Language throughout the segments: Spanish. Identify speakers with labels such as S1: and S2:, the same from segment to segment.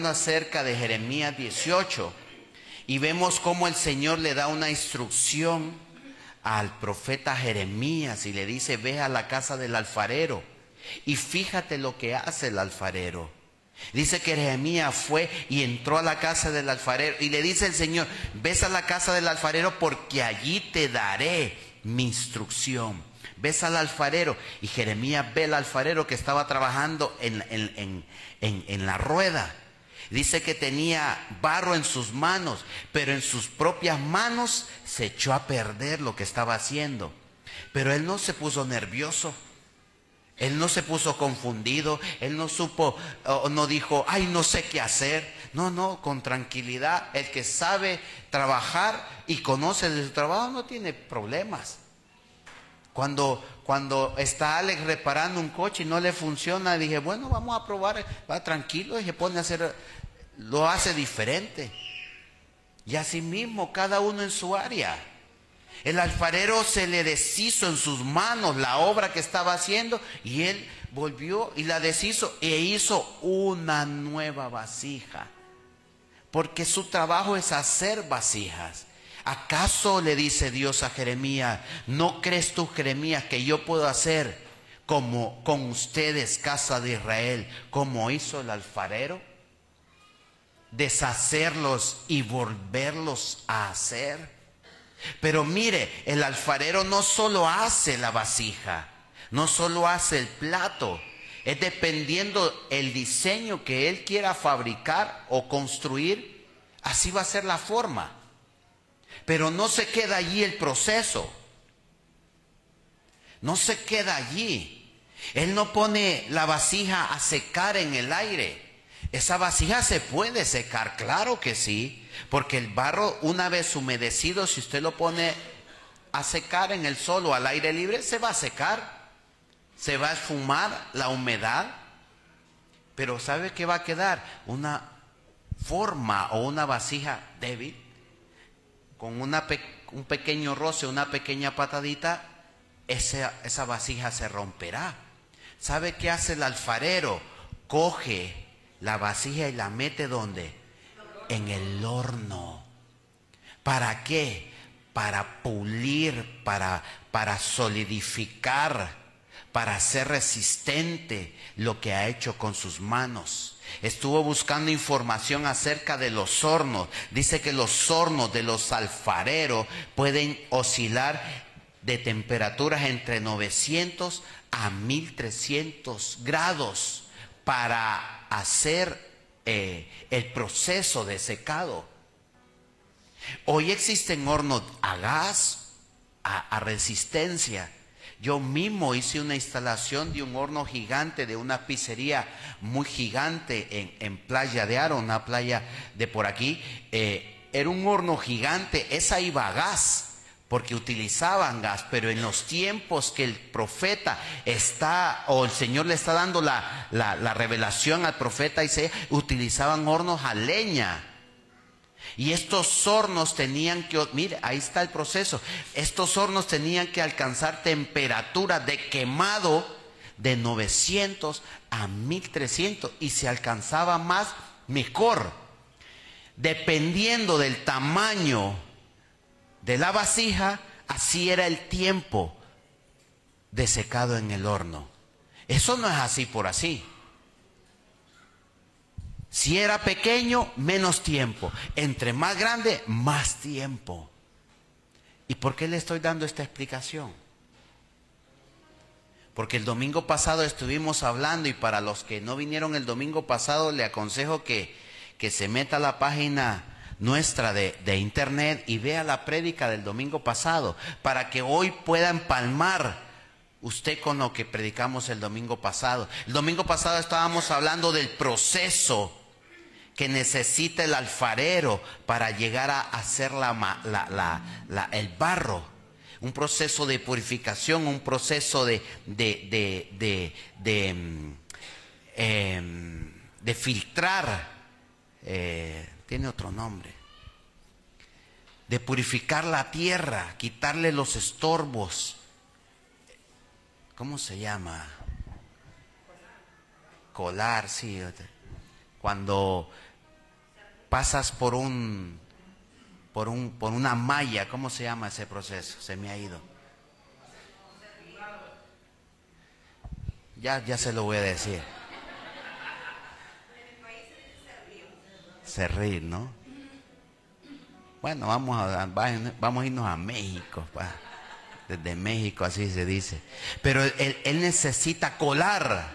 S1: hablando acerca de Jeremías 18 y vemos cómo el Señor le da una instrucción al profeta Jeremías y le dice: ve a la casa del alfarero y fíjate lo que hace el alfarero. Dice que Jeremías fue y entró a la casa del alfarero y le dice el Señor: ves a la casa del alfarero porque allí te daré mi instrucción. Ves al alfarero. Y Jeremías ve al alfarero que estaba trabajando en la rueda. Dice que tenía barro en sus manos, pero en sus propias manos se echó a perder lo que estaba haciendo. Pero él no se puso nervioso. Él no se puso confundido, él no supo, no dijo: ay, no sé qué hacer. No, con tranquilidad. El que sabe trabajar y conoce de su trabajo no tiene problemas. Cuando está Alex reparando un coche y no le funciona, dije: bueno, vamos a probar. Va tranquilo y se pone a hacer, lo hace diferente. Y así mismo, cada uno en su área. El alfarero se le deshizo en sus manos la obra que estaba haciendo y él volvió y la deshizo e hizo una nueva vasija. Porque su trabajo es hacer vasijas. ¿Acaso, le dice Dios a Jeremías, no crees tú, Jeremías, que yo puedo hacer como con ustedes, casa de Israel, como hizo el alfarero? Deshacerlos y volverlos a hacer. Pero mire, el alfarero no solo hace la vasija, no solo hace el plato, es dependiendo el diseño que él quiera fabricar o construir, así va a ser la forma. Pero no se queda allí el proceso, no se queda allí. Él no pone la vasija a secar en el aire. Esa vasija se puede secar, claro que sí. Porque el barro, una vez humedecido, si usted lo pone a secar en el sol o al aire libre, se va a secar. Se va a esfumar la humedad. Pero ¿sabe qué va a quedar? Una forma o una vasija débil, con un pequeño roce, una pequeña patadita, esa vasija se romperá. ¿Sabe qué hace el alfarero? Coge la vasija y la mete ¿dónde? En el horno. ¿Para qué? Para pulir, para solidificar, para hacer resistente lo que ha hecho con sus manos. Estuvo buscando información acerca de los hornos. Dice que los hornos de los alfareros pueden oscilar de temperaturas entre 900 a 1300 grados para hacer el proceso de secado. Hoy existen hornos a gas, a resistencia. Yo mismo hice una instalación de un horno gigante de una pizzería muy gigante en Playa de Aro, una playa de por aquí. Era un horno gigante, esa iba a gas, porque utilizaban gas, pero en los tiempos que el profeta está, o el Señor le está dando la revelación al profeta Isaías, utilizaban hornos a leña. Y estos hornos tenían que, mire, ahí está el proceso, estos hornos tenían que alcanzar temperatura de quemado de 900 a 1300, y si alcanzaba más, mejor, dependiendo del tamaño de la vasija. Así era el tiempo de secado en el horno. Eso no es así por así. Si era pequeño, menos tiempo. Entre más grande, más tiempo. ¿Y por qué le estoy dando esta explicación? Porque el domingo pasado estuvimos hablando, y para los que no vinieron el domingo pasado, le aconsejo que se meta a la página nuestra de internet y vea la prédica del domingo pasado, para que hoy pueda empalmar usted con lo que predicamos el domingo pasado. El domingo pasado estábamos hablando del proceso que necesita el alfarero para llegar a hacer el barro. Un proceso de purificación, un proceso de filtrar, tiene otro nombre, de purificar la tierra, quitarle los estorbos. ¿Cómo se llama? Colar, sí. Cuando pasas por una malla. ¿Cómo se llama ese proceso? Se me ha ido. Ya se lo voy a decir. Serrir, ¿no? Bueno, vamos a irnos a México, pa. Desde México así se dice. Pero él necesita colar.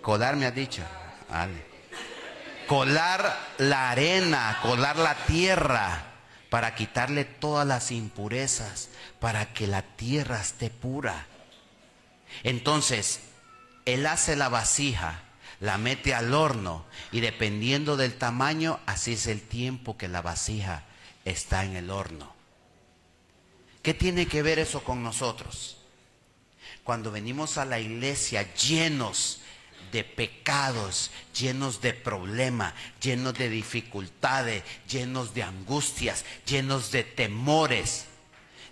S1: Colar me has dicho. Vale. Colar la arena, colar la tierra, para quitarle todas las impurezas, para que la tierra esté pura. Entonces, él hace la vasija, la mete al horno, y dependiendo del tamaño, así es el tiempo que la vasija está en el horno. ¿Qué tiene que ver eso con nosotros? Cuando venimos a la iglesia llenos de pecados, llenos de problemas, llenos de dificultades, llenos de angustias, llenos de temores,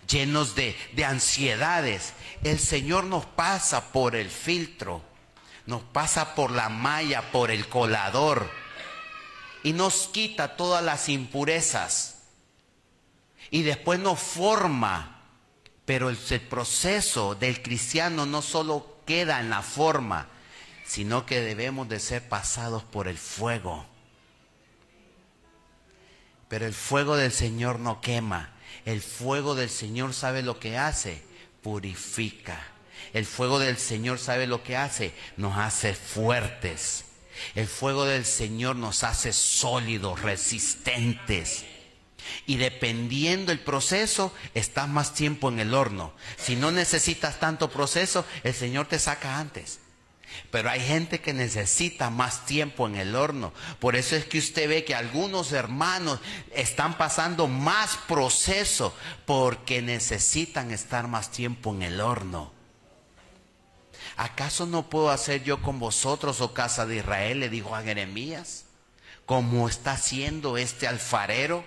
S1: llenos de ansiedades, el Señor nos pasa por el filtro, nos pasa por la malla, por el colador, y nos quita todas las impurezas, y después nos forma. Pero el proceso del cristiano no solo queda en la forma, sino que debemos de ser pasados por el fuego. Pero el fuego del Señor no quema. El fuego del Señor, ¿sabe lo que hace? Purifica. El fuego del Señor, ¿sabe lo que hace? Nos hace fuertes. El fuego del Señor nos hace sólidos, resistentes. Y dependiendo del proceso, estás más tiempo en el horno. Si no necesitas tanto proceso, el Señor te saca antes. Pero hay gente que necesita más tiempo en el horno. Por eso es que usted ve que algunos hermanos están pasando más proceso, porque necesitan estar más tiempo en el horno. ¿Acaso no puedo hacer yo con vosotros, oh casa de Israel? Le dijo a Jeremías, como está haciendo este alfarero.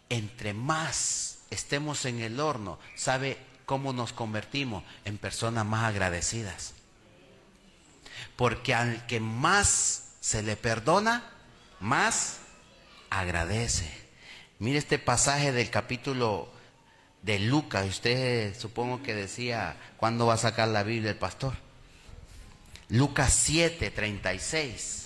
S1: Entre más estemos en el horno, ¿sabe cómo nos convertimos? En personas más agradecidas. Porque al que más se le perdona, más agradece. Mire este pasaje del capítulo de Lucas. Usted supongo que decía, ¿cuándo va a sacar la Biblia el pastor? Lucas 7:36.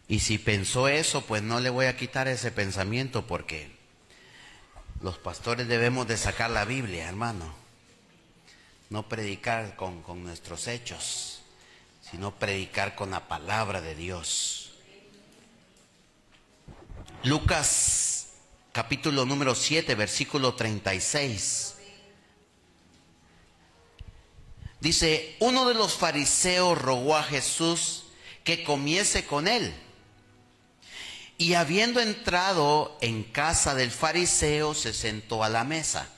S1: Y si pensó eso, pues no le voy a quitar ese pensamiento, porque los pastores debemos de sacar la Biblia, hermano. No predicar con nuestros hechos, sino predicar con la palabra de Dios. Lucas capítulo número 7, versículo 36. Dice, uno de los fariseos rogó a Jesús que comiese con él. Y habiendo entrado en casa del fariseo, se sentó a la mesa.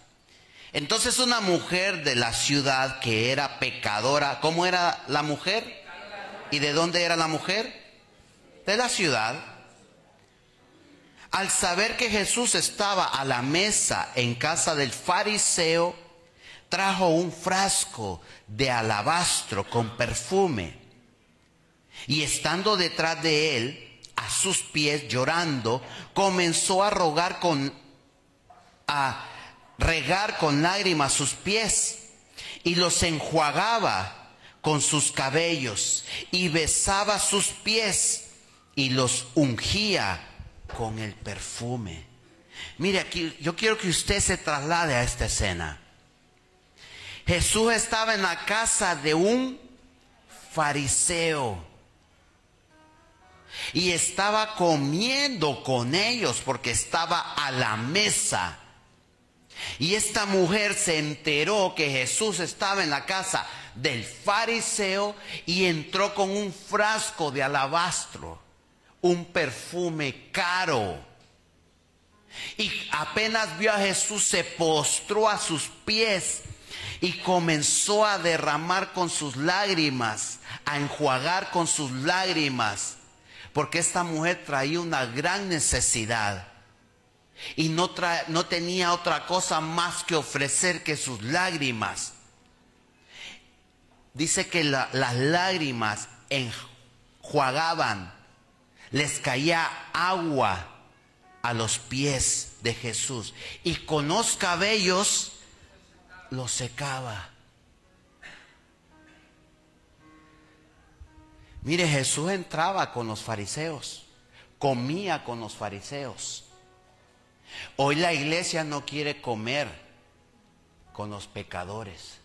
S1: Entonces una mujer de la ciudad que era pecadora, ¿cómo era la mujer? ¿Y de dónde era la mujer? De la ciudad. Al saber que Jesús estaba a la mesa en casa del fariseo, trajo un frasco de alabastro con perfume. Y estando detrás de él, a sus pies, llorando, comenzó a regar con lágrimas sus pies, y los enjuagaba con sus cabellos, y besaba sus pies, y los ungía con el perfume. Mire aquí, yo quiero que usted se traslade a esta escena. Jesús estaba en la casa de un fariseo y estaba comiendo con ellos, porque estaba a la mesa. Y esta mujer se enteró que Jesús estaba en la casa del fariseo y entró con un frasco de alabastro, un perfume caro. Y apenas vio a Jesús, se postró a sus pies y comenzó a derramar con sus lágrimas a enjuagar con sus lágrimas, porque esta mujer traía una gran necesidad y no tenía otra cosa más que ofrecer que sus lágrimas. Dice que las lágrimas enjuagaban, les caía agua a los pies de Jesús y con los cabellos los secaba. Mire, Jesús entraba con los fariseos, comía con los fariseos. Hoy la iglesia no quiere comer con los pecadores.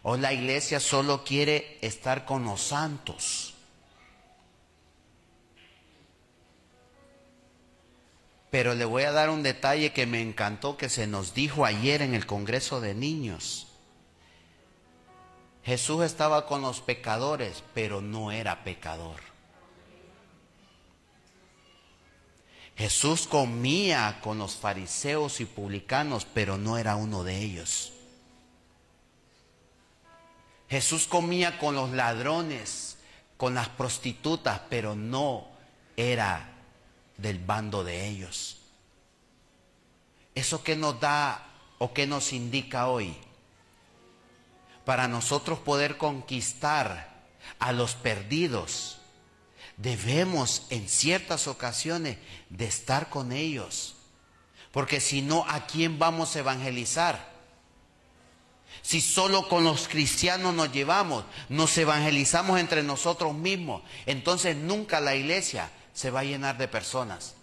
S1: Hoy la iglesia solo quiere estar con los santos. Pero le voy a dar un detalle que me encantó, que se nos dijo ayer en el Congreso de Niños. Jesús estaba con los pecadores, pero no era pecador. Jesús comía con los fariseos y publicanos, pero no era uno de ellos. Jesús comía con los ladrones, con las prostitutas, pero no era del bando de ellos. ¿Eso qué nos da o qué nos indica hoy? Para nosotros poder conquistar a los perdidos, debemos en ciertas ocasiones de estar con ellos. Porque si no, ¿a quién vamos a evangelizar? Si solo con los cristianos nos llevamos, nos evangelizamos entre nosotros mismos, entonces nunca la iglesia se va a llenar de personas.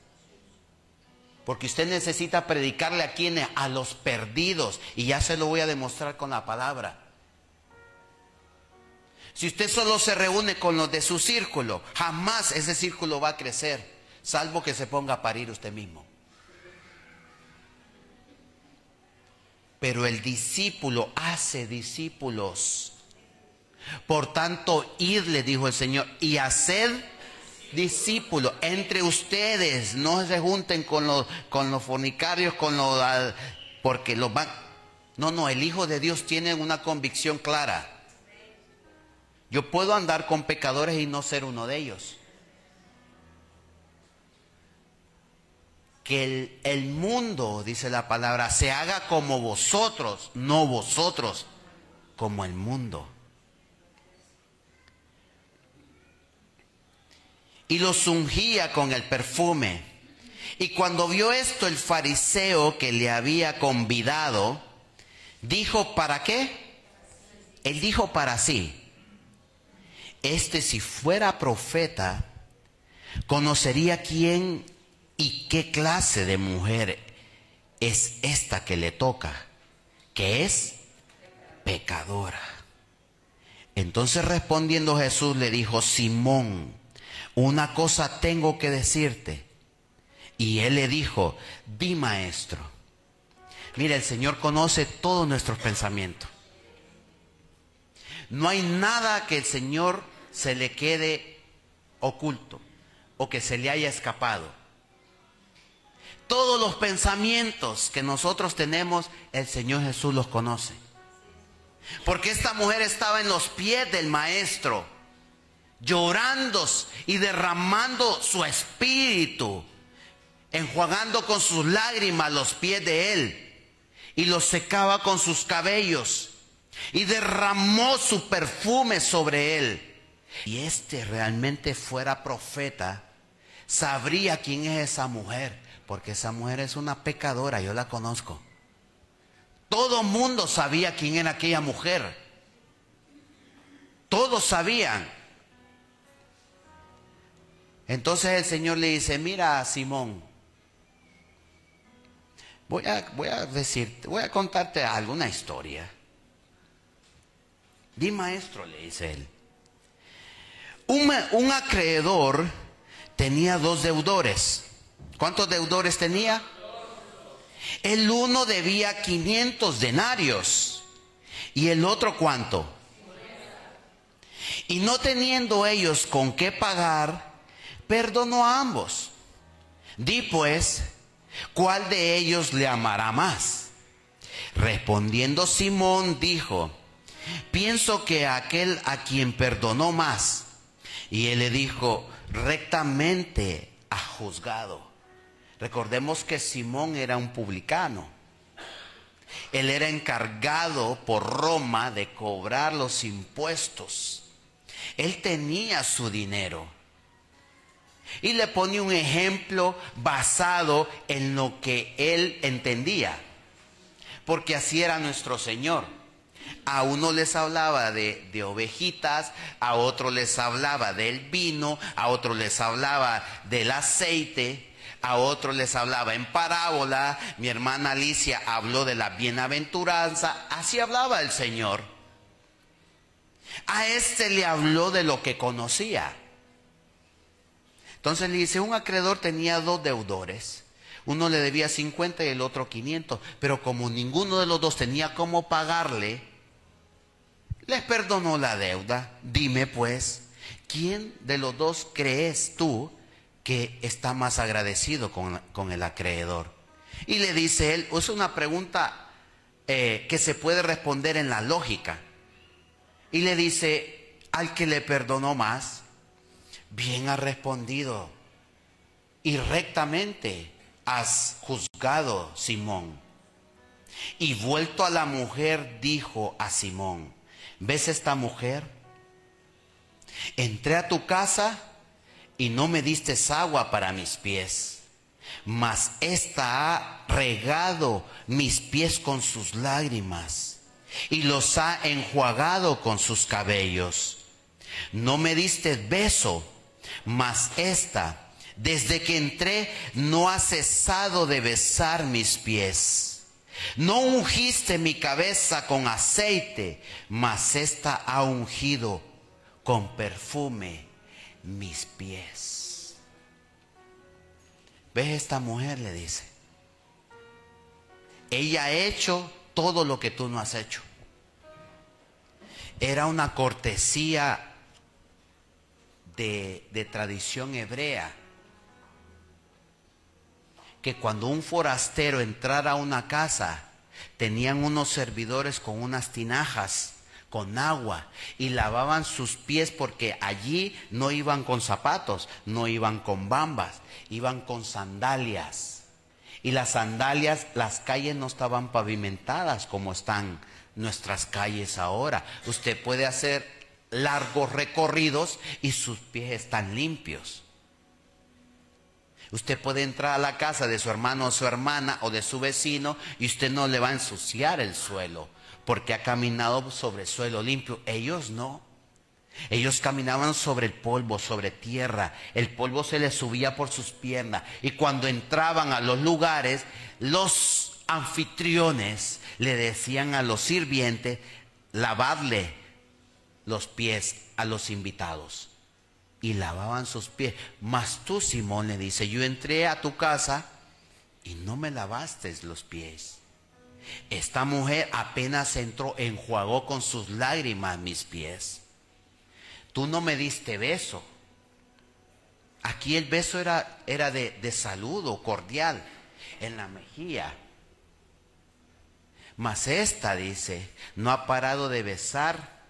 S1: Porque usted necesita predicarle a quienes, a los perdidos, y ya se lo voy a demostrar con la palabra. Si usted solo se reúne con los de su círculo, jamás ese círculo va a crecer, salvo que se ponga a parir usted mismo. Pero el discípulo hace discípulos. Por tanto, id, le dijo el Señor, y haced discípulos entre ustedes. No se junten con los fornicarios, porque los van. No, el Hijo de Dios tiene una convicción clara. Yo puedo andar con pecadores y no ser uno de ellos. Que el mundo, dice la palabra, se haga como vosotros, no vosotros como el mundo. Y los ungía con el perfume. Y cuando vio esto el fariseo que le había convidado, dijo, ¿para qué? Él dijo para sí: si fuera profeta, conocería quién y qué clase de mujer es esta que le toca, que es pecadora. Entonces respondiendo Jesús le dijo: Simón, una cosa tengo que decirte. Y él le dijo: di, maestro. Mira, el Señor conoce todos nuestros pensamientos. No hay nada que el Señor se le quede oculto o que se le haya escapado. Todos los pensamientos que nosotros tenemos, el Señor Jesús los conoce. Porque esta mujer estaba en los pies del Maestro, llorando y derramando su espíritu, enjuagando con sus lágrimas los pies de Él, y los secaba con sus cabellos, y derramó su perfume sobre Él. Y realmente fuera profeta, sabría quién es esa mujer, porque esa mujer es una pecadora, yo la conozco. Todo mundo sabía quién era aquella mujer. Todos sabían. Entonces el Señor le dice: mira, Simón, voy a contarte alguna historia. Di, maestro, le dice él. Un acreedor tenía 2 deudores. ¿Cuántos deudores tenía? El uno debía 500 denarios. ¿Y el otro cuánto? Y no teniendo ellos con qué pagar, perdonó a ambos. Di pues, ¿cuál de ellos le amará más? Respondiendo Simón dijo: pienso que aquel a quien perdonó más. Y él le dijo, rectamente ha juzgado. Recordemos que Simón era un publicano. Él era encargado por Roma de cobrar los impuestos. Él tenía su dinero. Y le pone un ejemplo basado en lo que él entendía. Porque así era nuestro Señor. A uno les hablaba de ovejitas, a otro les hablaba del vino, a otro les hablaba del aceite, a otro les hablaba en parábola. Mi hermana Alicia habló de la bienaventuranza. Así hablaba el Señor. A este le habló de lo que conocía. Entonces le dice, un acreedor tenía 2 deudores. Uno le debía 50 y el otro 500. Pero como ninguno de los dos tenía cómo pagarle, les perdonó la deuda. Dime pues, ¿quién de los dos crees tú que está más agradecido con el acreedor? Y le dice él, es una pregunta que se puede responder en la lógica. Y le dice, al que le perdonó más. Bien has respondido y rectamente has juzgado, Simón. Y vuelto a la mujer, dijo a Simón, ¿ves esta mujer? Entré a tu casa y no me diste agua para mis pies, mas ésta ha regado mis pies con sus lágrimas y los ha enjuagado con sus cabellos. No me diste beso, mas esta, desde que entré, no ha cesado de besar mis pies. No ungiste mi cabeza con aceite, mas esta ha ungido con perfume mis pies. ¿Ves esta mujer? Le dice. Ella ha hecho todo lo que tú no has hecho. Era una cortesía de tradición hebrea, que cuando un forastero entrara a una casa, tenían unos servidores con unas tinajas con agua y lavaban sus pies, porque allí no iban con zapatos, no iban con bambas, iban con sandalias. Y las sandalias, las calles no estaban pavimentadas como están nuestras calles ahora. Usted puede hacer largos recorridos y sus pies están limpios. Usted puede entrar a la casa de su hermano o su hermana o de su vecino y usted no le va a ensuciar el suelo porque ha caminado sobre suelo limpio. Ellos no. Ellos caminaban sobre el polvo, sobre tierra. El polvo se les subía por sus piernas. Y cuando entraban a los lugares, los anfitriones le decían a los sirvientes, lavadle los pies a los invitados. Y lavaban sus pies. Mas tú, Simón, le dice, yo entré a tu casa y no me lavaste los pies. Esta mujer apenas entró, enjuagó con sus lágrimas mis pies. Tú no me diste beso. Aquí el beso era de saludo cordial en la mejilla. Mas esta, dice, no ha parado de besar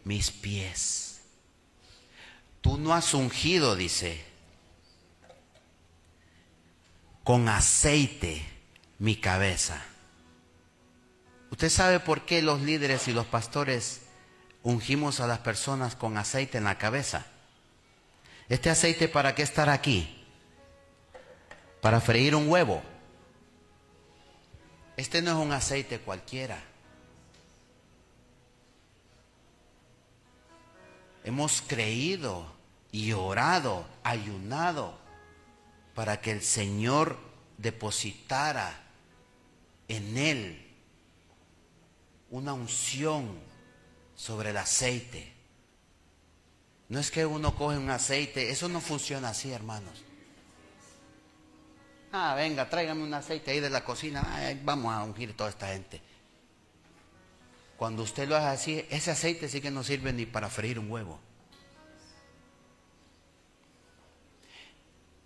S1: mis pies. Tú no has ungido, dice, con aceite mi cabeza. ¿Usted sabe por qué los líderes y los pastores ungimos a las personas con aceite en la cabeza? ¿Este aceite para qué estará aquí? Para freír un huevo. Este no es un aceite cualquiera. Hemos creído y orado, ayunado, para que el Señor depositara en él una unción sobre el aceite. No es que uno coge un aceite, eso no funciona así, hermanos. Venga, tráigame un aceite ahí de la cocina, vamos a ungir toda esta gente. Cuando usted lo hace así, ese aceite sí que no sirve ni para freír un huevo.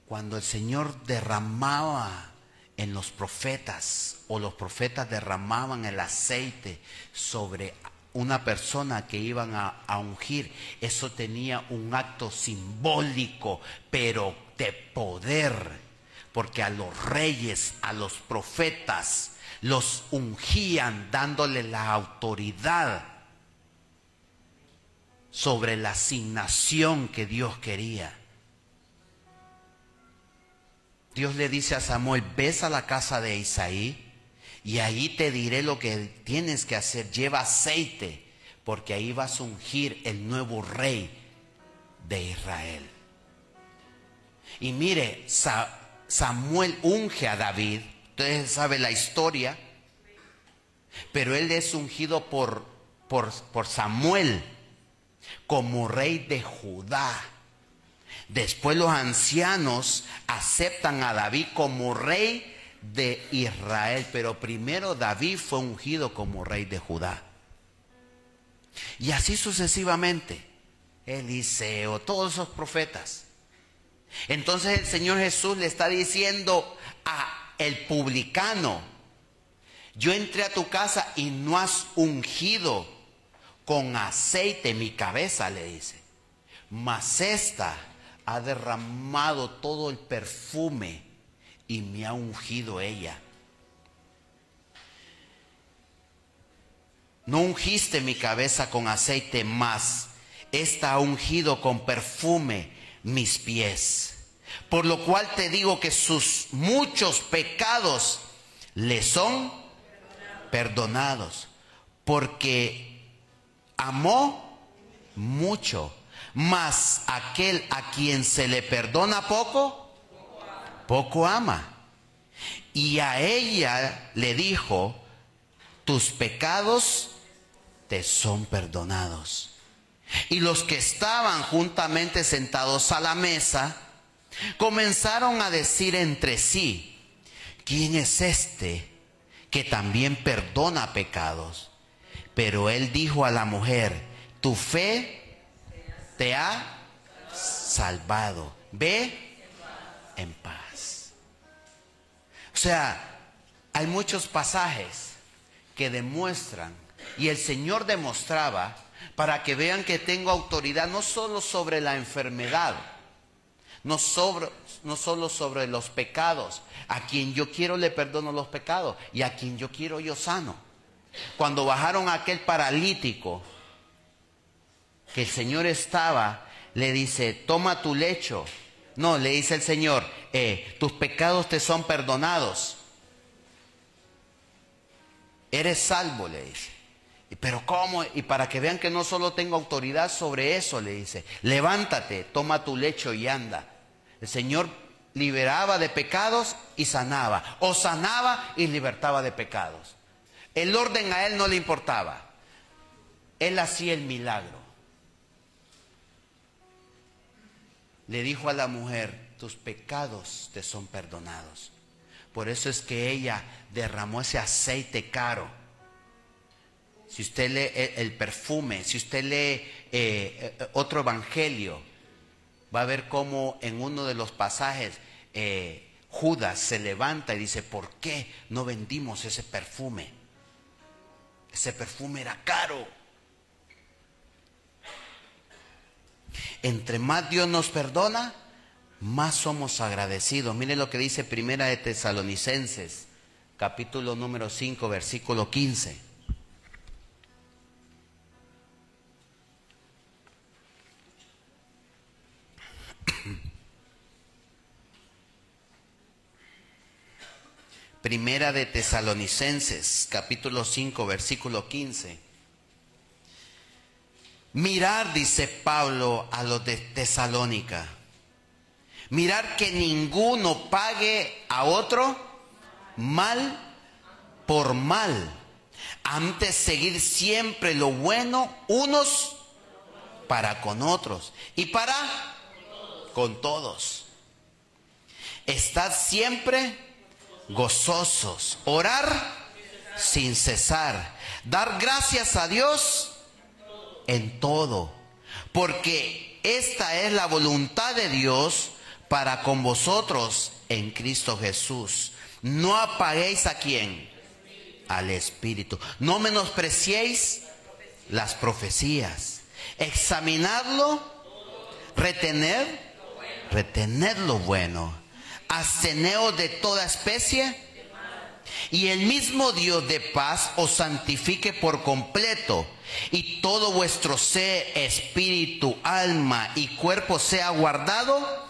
S1: Cuando el Señor derramaba en los profetas, o los profetas derramaban el aceite sobre una persona que iban a ungir. Eso tenía un acto simbólico, pero de poder, porque a los reyes, a los profetas, los ungían dándole la autoridad sobre la asignación que Dios quería. Dios le dice a Samuel: ves a la casa de Isaí y ahí te diré lo que tienes que hacer. Lleva aceite, porque ahí vas a ungir el nuevo rey de Israel. Y mire, Samuel unge a David. Ustedes saben la historia. Pero él es ungido por Samuel como rey de Judá. Después los ancianos aceptan a David como rey de Israel, pero primero David fue ungido como rey de Judá. Y así sucesivamente, Eliseo, todos esos profetas. Entonces el Señor Jesús le está diciendo a el publicano: yo entré a tu casa y no has ungido con aceite mi cabeza, le dice, mas esta ha derramado todo el perfume y me ha ungido ella. No ungiste mi cabeza con aceite, mas esta ha ungido con perfume mis pies. Por lo cual te digo que sus muchos pecados le son perdonados, porque amó mucho. Mas aquel a quien se le perdona poco, poco ama. Y a ella le dijo: tus pecados te son perdonados. Y los que estaban juntamente sentados a la mesa comenzaron a decir entre sí: ¿quién es este que también perdona pecados? Pero él dijo a la mujer: tu fe te ha salvado, ve en paz. O sea, hay muchos pasajes que demuestran, y el Señor demostraba, para que vean que tengo autoridad no solo sobre la enfermedad, no solo sobre los pecados. A quien yo quiero le perdono los pecados, y a quien yo quiero yo sano. Cuando bajaron a aquel paralítico, que el Señor estaba, le dice: toma tu lecho. No, le dice el Señor: tus pecados te son perdonados, eres salvo, le dice. Pero ¿cómo? Y para que vean que no solo tengo autoridad sobre eso, le dice: levántate, toma tu lecho y anda. El Señor liberaba de pecados y sanaba, o sanaba y libertaba de pecados. El orden a él no le importaba, él hacía el milagro. Le dijo a la mujer: tus pecados te son perdonados. Por eso es que ella derramó ese aceite caro. Si usted lee el perfume, si usted lee otro evangelio, va a ver cómo en uno de los pasajes Judas se levanta y dice: ¿por qué no vendimos ese perfume? Ese perfume era caro. Entre más Dios nos perdona, más somos agradecidos. Mire lo que dice Primera de Tesalonicenses, capítulo número 5, versículo 15. Primera de Tesalonicenses, capítulo 5, versículo 15. Mirar, dice Pablo a los de Tesalónica, mirar que ninguno pague a otro mal por mal, antes seguir siempre lo bueno unos para con otros y para con todos. Estad siempre gozosos, orar sin cesar, dar gracias a Dios en todo, porque esta es la voluntad de Dios para con vosotros en Cristo Jesús. No apaguéis ¿a quién? Al Espíritu. No menospreciéis las profecías. Examinadlo, retener lo bueno. Absteneos de toda especie. Y el mismo Dios de paz os santifique por completo, y todo vuestro ser, espíritu, alma y cuerpo sea guardado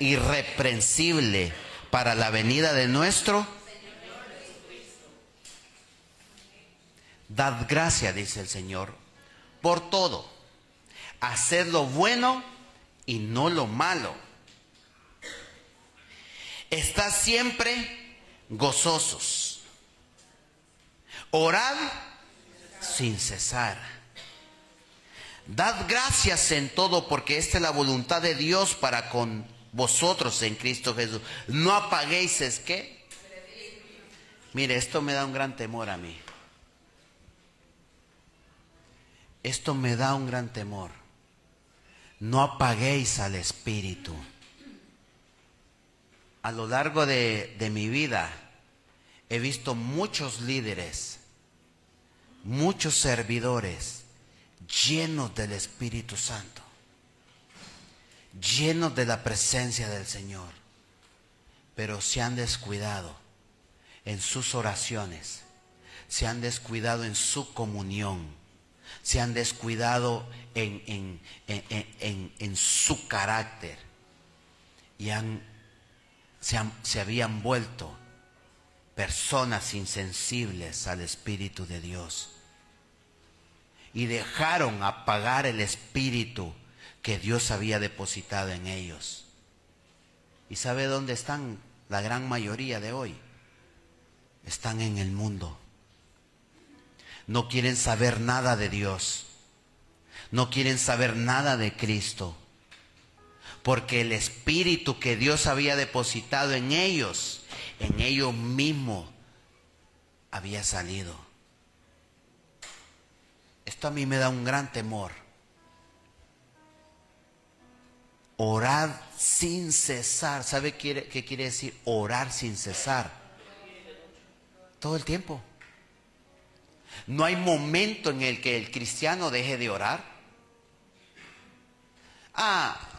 S1: irreprensible para la venida de nuestro. Dad gracias, dice el Señor, por todo. Haced lo bueno y no lo malo. Estad siempre gozosos. Orad sin cesar. Dad gracias en todo, porque esta es la voluntad de Dios para con vosotros en Cristo Jesús. No apaguéis, ¿es qué? Mire, esto me da un gran temor a mí. Esto me da un gran temor. No apaguéis al Espíritu. A lo largo de mi vida he visto muchos líderes, muchos servidores llenos del Espíritu Santo, llenos de la presencia del Señor, pero se han descuidado en sus oraciones, se han descuidado en su comunión, se han descuidado en su carácter y se habían vuelto personas insensibles al Espíritu de Dios y dejaron apagar el Espíritu que Dios había depositado en ellos. ¿Y sabe dónde están la gran mayoría de hoy? Están en el mundo. No quieren saber nada de Dios, no quieren saber nada de Cristo, porque el Espíritu que Dios había depositado en ellos mismos había salido. Esto a mí me da un gran temor. Orad sin cesar. ¿Sabe qué quiere decir orar sin cesar? Todo el tiempo. No hay momento en el que el cristiano deje de orar.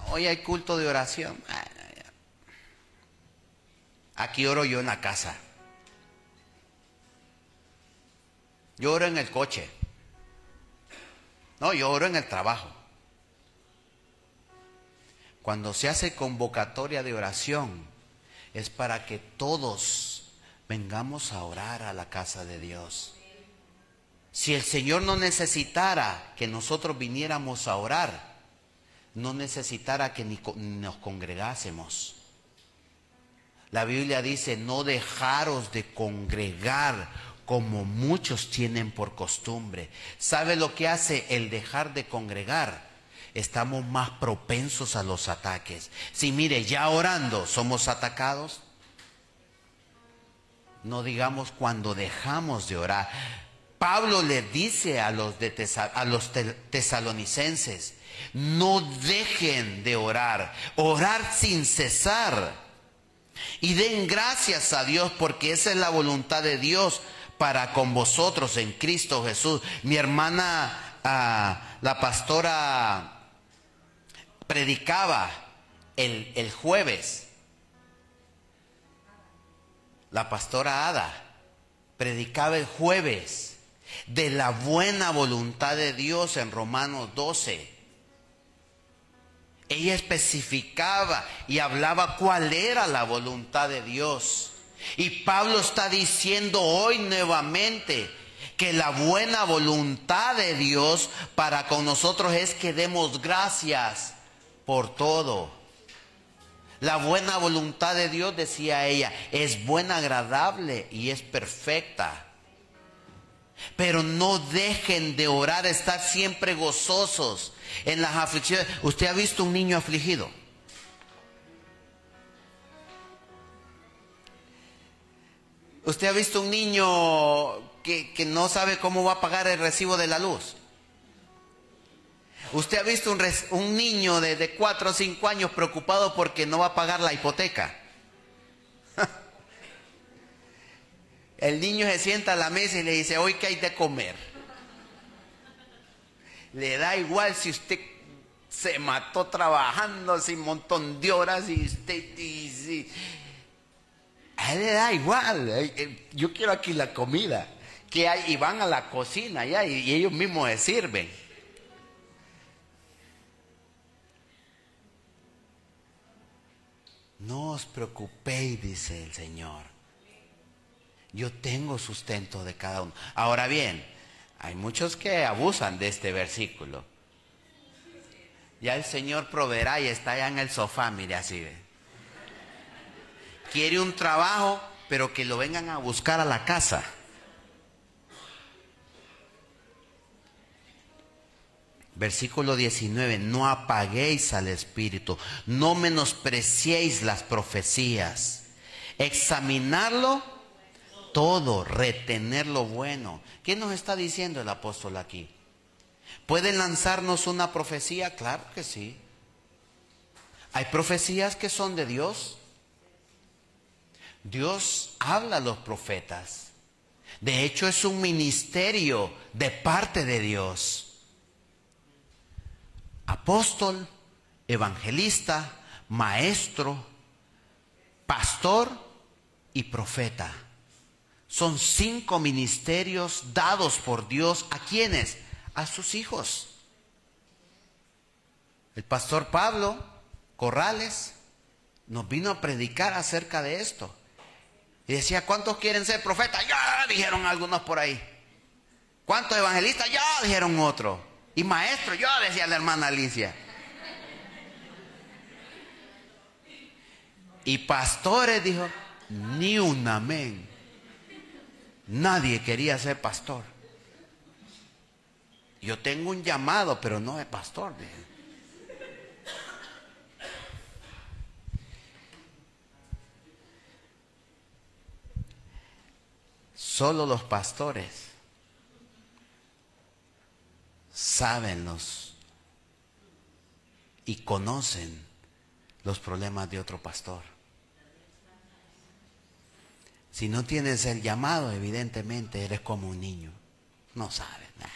S1: Hoy hay culto de oración. Aquí oro yo en la casa. Yo oro en el coche. No, yo oro en el trabajo. Cuando se hace convocatoria de oración, es para que todos vengamos a orar a la casa de Dios. Si el Señor no necesitara que nosotros viniéramos a orar, no necesitara que nos congregásemos. La Biblia dice, no dejaros de congregar como muchos tienen por costumbre. ¿Sabe lo que hace el dejar de congregar? Estamos más propensos a los ataques. Si mire, ya orando somos atacados, no digamos cuando dejamos de orar. Pablo le dice a los tesalonicenses, no dejen de orar, orar sin cesar. Y den gracias a Dios, porque esa es la voluntad de Dios para con vosotros en Cristo Jesús. Mi hermana, la pastora, predicaba el jueves. La pastora Ada predicaba el jueves de la buena voluntad de Dios en Romanos 12. Ella especificaba y hablaba cuál era la voluntad de Dios. Y Pablo está diciendo hoy nuevamente que la buena voluntad de Dios para con nosotros es que demos gracias por todo. La buena voluntad de Dios, decía ella, es buena, agradable y es perfecta. Pero no dejen de orar, estar siempre gozosos en las aflicciones. ¿Usted ha visto un niño afligido? ¿Usted ha visto un niño que no sabe cómo va a pagar el recibo de la luz? ¿Usted ha visto un niño de 4 o 5 años preocupado porque no va a pagar la hipoteca? El niño se sienta a la mesa y le dice, ¿hoy qué hay de comer? Le da igual si usted se mató trabajando así un montón de horas y usted... A él le da igual. Yo quiero aquí la comida. Que hay, y van a la cocina ya y ellos mismos se sirven. No os preocupéis, dice el Señor. Yo tengo sustento de cada uno. Ahora bien, hay muchos que abusan de este versículo. Ya el Señor proveerá y está allá en el sofá, mire así. ¿Ve? Quiere un trabajo, pero que lo vengan a buscar a la casa. Versículo 19, no apaguéis al Espíritu, no menospreciéis las profecías, examinarlo todo, retener lo bueno. ¿Qué nos está diciendo el apóstol aquí? ¿Puede lanzarnos una profecía? Claro que sí. ¿Hay profecías que son de Dios? Dios habla a los profetas. De hecho, es un ministerio de parte de Dios. Apóstol, evangelista, maestro, pastor y profeta. Son 5 ministerios dados por Dios. ¿A quiénes? A sus hijos. El pastor Pablo Corrales nos vino a predicar acerca de esto. Y decía, ¿cuántos quieren ser profetas? Ya dijeron algunos por ahí. ¿Cuántos evangelistas? Ya dijeron otros. Y maestro, yo decía la hermana Alicia. Y pastores, dijo, ni un amén. Nadie quería ser pastor. Yo tengo un llamado, pero no de pastor, dije. Solo los pastores saben y conocen los problemas de otro pastor. Si no tienes el llamado, evidentemente eres como un niño. No sabes nada.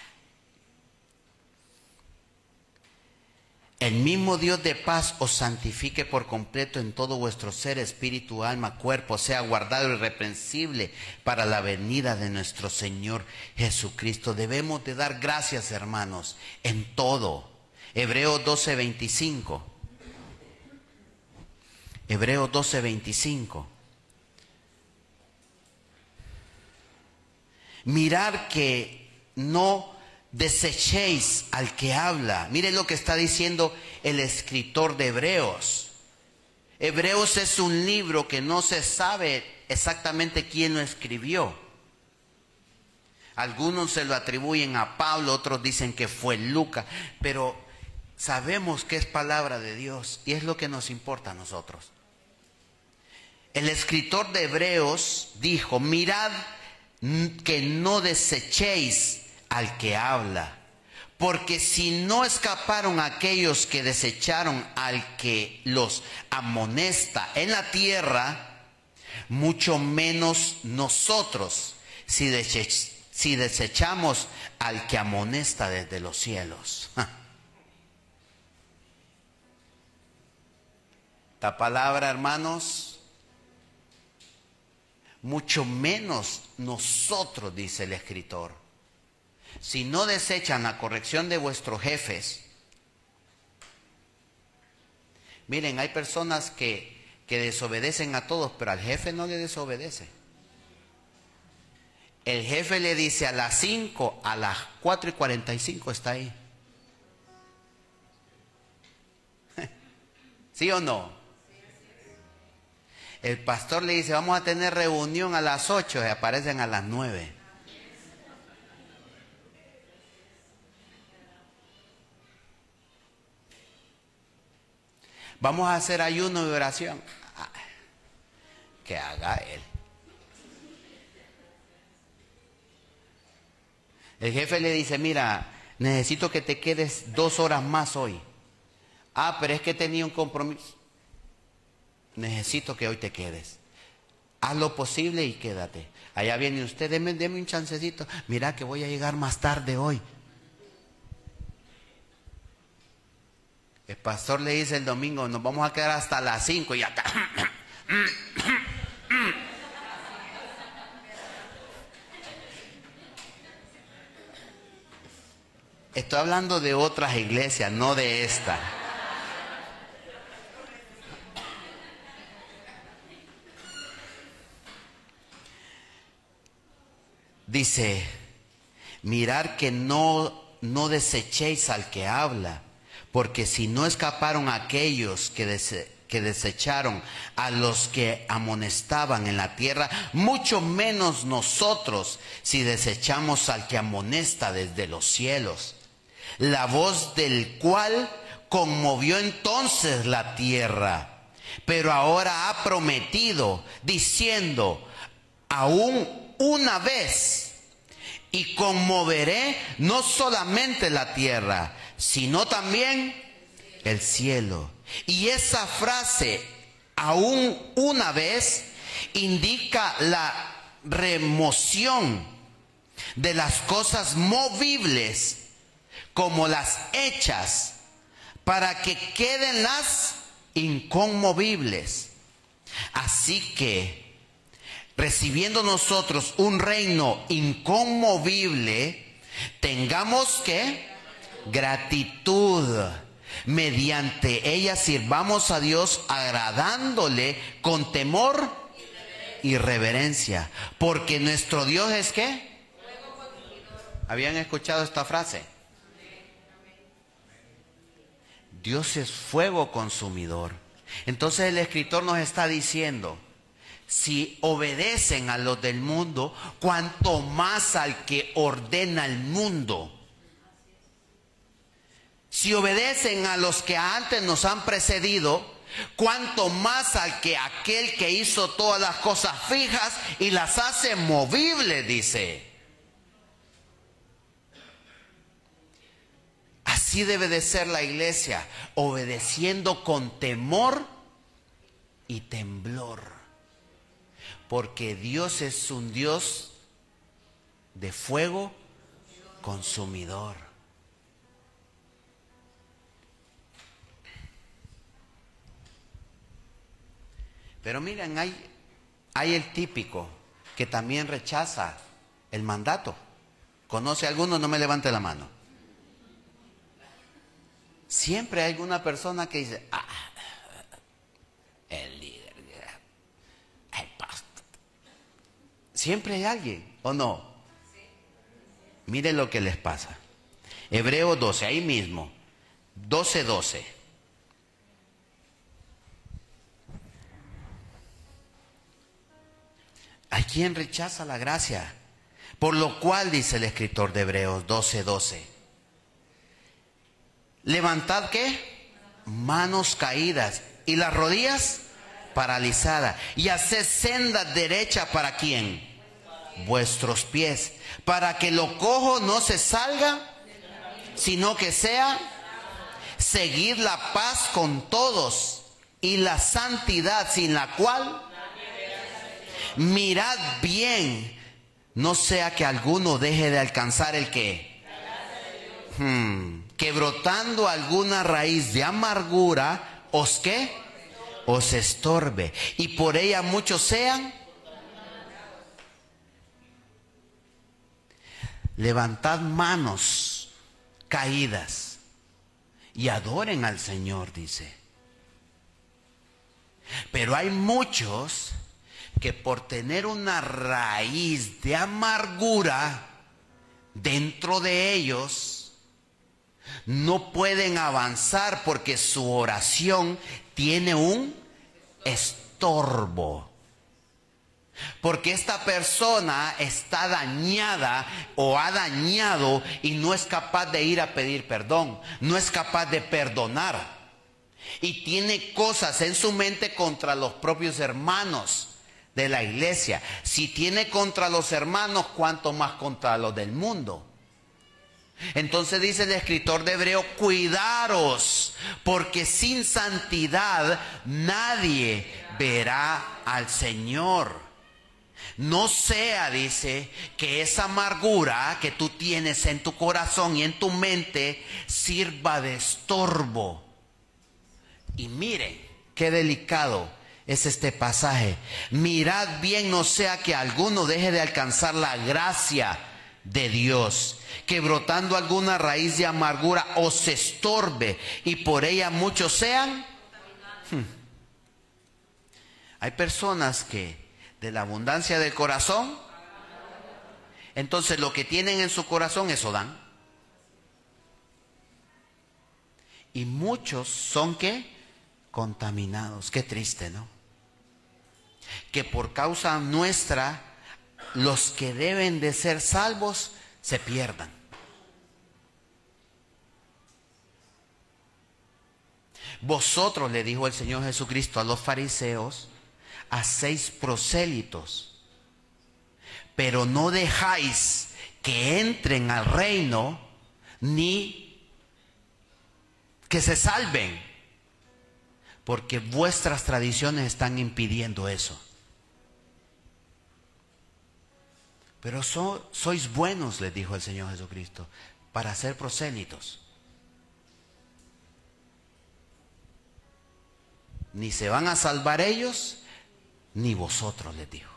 S1: El mismo Dios de paz os santifique por completo en todo vuestro ser, espíritu, alma, cuerpo, sea guardado irreprensible para la venida de nuestro Señor Jesucristo. Debemos de dar gracias, hermanos, en todo. Hebreos 12:25. Hebreos 12:25. Mirad que no desechéis al que habla. Miren lo que está diciendo el escritor de Hebreos. Hebreos es un libro que no se sabe exactamente quién lo escribió. Algunos se lo atribuyen a Pablo, otros dicen que fue Lucas, pero sabemos que es palabra de Dios y es lo que nos importa a nosotros. El escritor de Hebreos dijo, mirad que no desechéis al que habla, porque si no escaparon aquellos que desecharon al que los amonesta en la tierra, mucho menos nosotros si desechamos al que amonesta desde los cielos. Esta palabra, hermanos, mucho menos nosotros, dice el escritor. Si no desechan la corrección de vuestros jefes. Miren, hay personas que desobedecen a todos, pero al jefe no le desobedece. El jefe le dice a las 5, a las 4:45 está ahí. ¿Sí o no? El pastor le dice, vamos a tener reunión a las 8 y aparecen a las 9. Vamos a hacer ayuno y oración. Que haga él. El jefe le dice, mira, necesito que te quedes 2 horas más hoy. Pero es que tenía un compromiso. Necesito que hoy te quedes. Haz lo posible y quédate. Allá viene usted, deme un chancecito. Mira que voy a llegar más tarde hoy. El pastor le dice el domingo, nos vamos a quedar hasta las 5 y acá. Estoy hablando de otras iglesias, no de esta. Dice, mirar que no desechéis al que habla, porque si no escaparon aquellos que desecharon a los que amonestaban en la tierra, mucho menos nosotros si desechamos al que amonesta desde los cielos, la voz del cual conmovió entonces la tierra, pero ahora ha prometido, diciendo, aún una vez, y conmoveré no solamente la tierra, sino también el cielo. Y esa frase, aún una vez, indica la remoción de las cosas movibles como las hechas, para que queden las inconmovibles. Así que, recibiendo nosotros un reino inconmovible, tengamos que gratitud. Mediante ella sirvamos a Dios agradándole con temor y reverencia. Porque nuestro Dios es ¿qué? ¿Habían escuchado esta frase? Dios es fuego consumidor. Entonces el escritor nos está diciendo, si obedecen a los del mundo, cuanto más al que ordena el mundo. Si obedecen a los que antes nos han precedido, cuanto más al que aquel que hizo todas las cosas fijas y las hace movibles, dice. Así debe de ser la iglesia, obedeciendo con temor y temblor. Porque Dios es un Dios de fuego consumidor. Pero miren, hay el típico que también rechaza el mandato. ¿Conoce a alguno? No me levante la mano. Siempre hay alguna persona que dice, el líder, el pastor. Siempre hay alguien, ¿o no? Miren lo que les pasa. Hebreos 12, ahí mismo, 12:12. Hay quien rechaza la gracia, por lo cual dice el escritor de Hebreos 12:12. Levantad ¿qué? Manos caídas y las rodillas paralizadas, y haced senda derecha para ¿quién? Vuestros pies, para que lo cojo no se salga, sino que sea. Seguid la paz con todos y la santidad, sin la cual mirad bien, no sea que alguno deje de alcanzar el qué. Que brotando alguna raíz de amargura, ¿os qué? Os estorbe, y por ella muchos sean. Levantad manos caídas y adoren al Señor, dice. Pero hay muchos que por tener una raíz de amargura dentro de ellos, no pueden avanzar porque su oración tiene un estorbo. Porque esta persona está dañada o ha dañado y no es capaz de ir a pedir perdón, no es capaz de perdonar. Y tiene cosas en su mente contra los propios hermanos de la iglesia. Si tiene contra los hermanos, ¿cuánto más contra los del mundo? Entonces dice el escritor de Hebreo, cuidaros, porque sin santidad nadie verá al Señor. No sea, dice, que esa amargura que tú tienes en tu corazón y en tu mente sirva de estorbo Y miren, qué delicado es este pasaje. Mirad bien, no sea que alguno deje de alcanzar la gracia de Dios, que brotando alguna raíz de amargura os estorbe y por ella muchos sean. Hay personas que de la abundancia del corazón, entonces lo que tienen en su corazón, eso dan. Y muchos son ¿qué? Contaminados. Qué triste, ¿no? Que por causa nuestra, los que deben de ser salvos se pierdan. Vosotros, le dijo el Señor Jesucristo a los fariseos, hacéis prosélitos, pero no dejáis que entren al reino ni que se salven, porque vuestras tradiciones están impidiendo eso. Pero sois buenos, les dijo el Señor Jesucristo, para ser prosélitos. Ni se van a salvar ellos, ni vosotros, les dijo.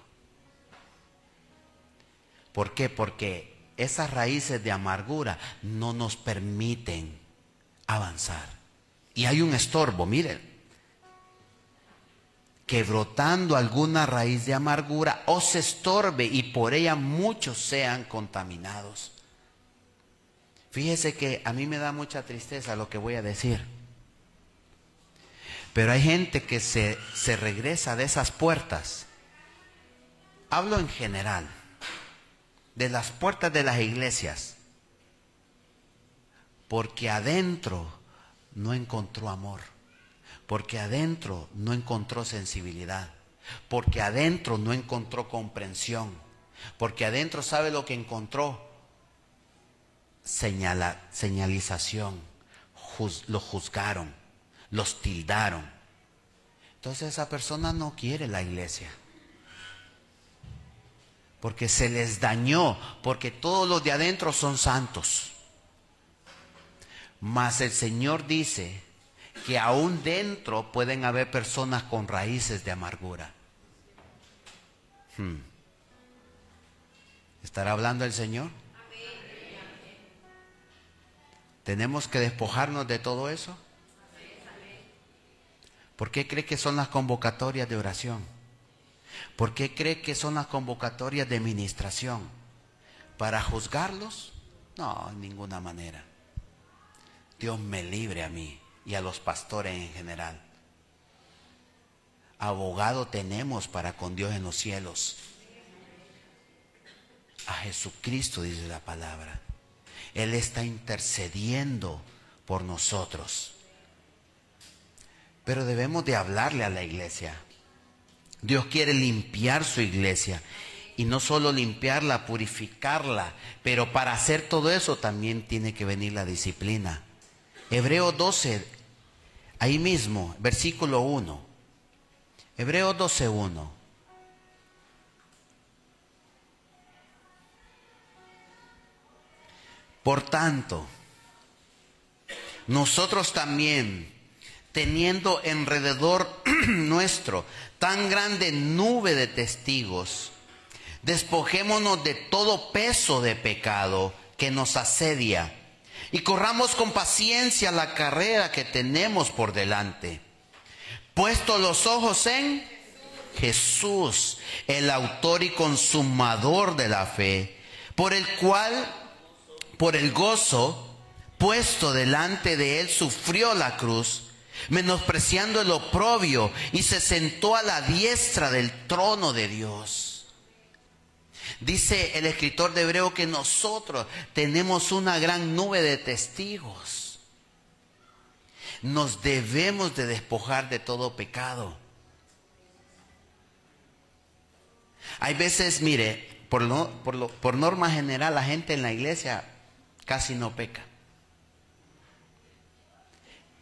S1: ¿Por qué? Porque esas raíces de amargura no nos permiten avanzar. Y hay un estorbo, miren. Que brotando alguna raíz de amargura os estorbe y por ella muchos sean contaminados. Fíjese que a mí me da mucha tristeza lo que voy a decir. Pero hay gente que se regresa de esas puertas. Hablo en general, de las puertas de las iglesias, porque adentro no encontró amor, porque adentro no encontró sensibilidad, porque adentro no encontró comprensión, porque adentro, ¿sabe lo que encontró? Señalización. Lo juzgaron, los tildaron. Entonces esa persona no quiere la iglesia, porque se les dañó, porque todos los de adentro son santos. Mas el Señor dice que aún dentro pueden haber personas con raíces de amargura. ¿Estará hablando el Señor? ¿Tenemos que despojarnos de todo eso? ¿Por qué cree que son las convocatorias de oración? ¿Por qué cree que son las convocatorias de ministración? ¿Para juzgarlos? No, en ninguna manera. Dios me libre a mí y a los pastores en general. Abogado tenemos para con Dios en los cielos. A Jesucristo, dice la palabra. Él está intercediendo por nosotros. Pero debemos de hablarle a la iglesia. Dios quiere limpiar su iglesia. Y no solo limpiarla, purificarla. Pero para hacer todo eso también tiene que venir la disciplina. Hebreos 12, ahí mismo, versículo 1. Hebreos 12:1. Por tanto, nosotros también, teniendo alrededor nuestro tan grande nube de testigos, despojémonos de todo peso de pecado que nos asedia y corramos con paciencia la carrera que tenemos por delante, puesto los ojos en Jesús, el autor y consumador de la fe, por el cual, por el gozo puesto delante de él, sufrió la cruz, menospreciando el oprobio, y se sentó a la diestra del trono de Dios. Dice el escritor de Hebreo que nosotros tenemos una gran nube de testigos. Nos debemos de despojar de todo pecado. Hay veces, mire, por norma general, la gente en la iglesia casi no peca.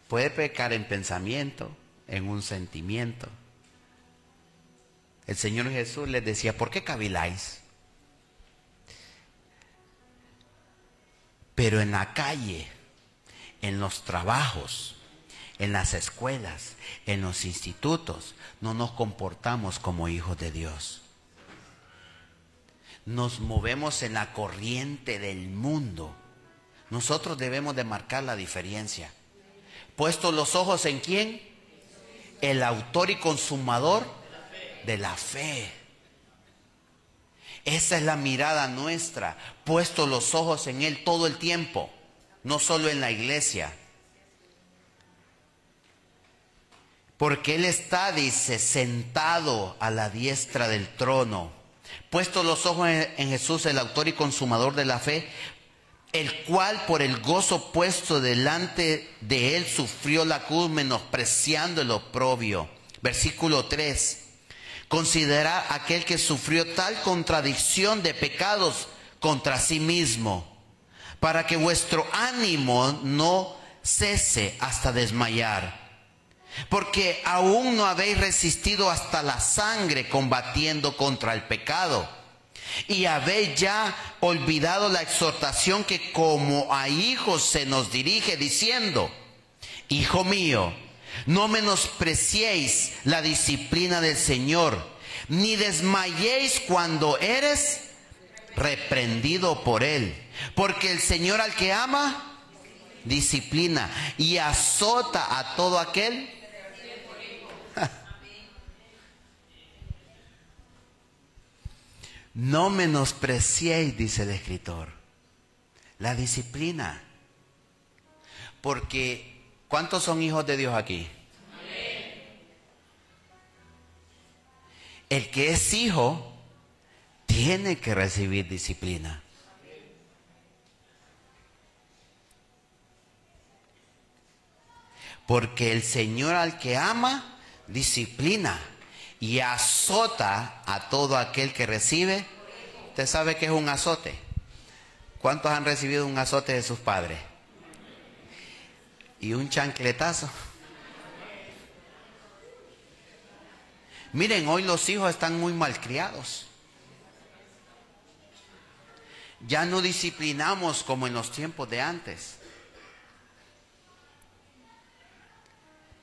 S1: Puede pecar en pensamiento, en un sentimiento. El Señor Jesús les decía, ¿por qué caviláis? Pero en la calle, en los trabajos, en las escuelas, en los institutos, no nos comportamos como hijos de Dios. Nos movemos en la corriente del mundo. Nosotros debemos de marcar la diferencia. Puestos los ojos en ¿quién? El autor y consumador de la fe. Esa es la mirada nuestra. Puestos los ojos en Él todo el tiempo, no solo en la iglesia. Porque Él está, dice, sentado a la diestra del trono. Puestos los ojos en Jesús, el autor y consumador de la fe, el cual por el gozo puesto delante de Él sufrió la cruz, menospreciando el oprobio. Versículo 3. Considera aquel que sufrió tal contradicción de pecados contra sí mismo, para que vuestro ánimo no cese hasta desmayar. Porque aún no habéis resistido hasta la sangre combatiendo contra el pecado. Y habéis ya olvidado la exhortación que como a hijos se nos dirige diciendo: Hijo mío, no menospreciéis la disciplina del Señor, ni desmayéis cuando eres reprendido por Él. Porque el Señor al que ama, disciplina y azota a todo aquel. No menospreciéis, dice el escritor, la disciplina. Porque, ¿cuántos son hijos de Dios aquí? El que es hijo tiene que recibir disciplina. Porque el Señor al que ama, disciplina y azota a todo aquel que recibe. ¿Usted sabe qué es un azote? ¿Cuántos han recibido un azote de sus padres? Y un chancletazo. Miren, hoy los hijos están muy malcriados. Ya no disciplinamos como en los tiempos de antes.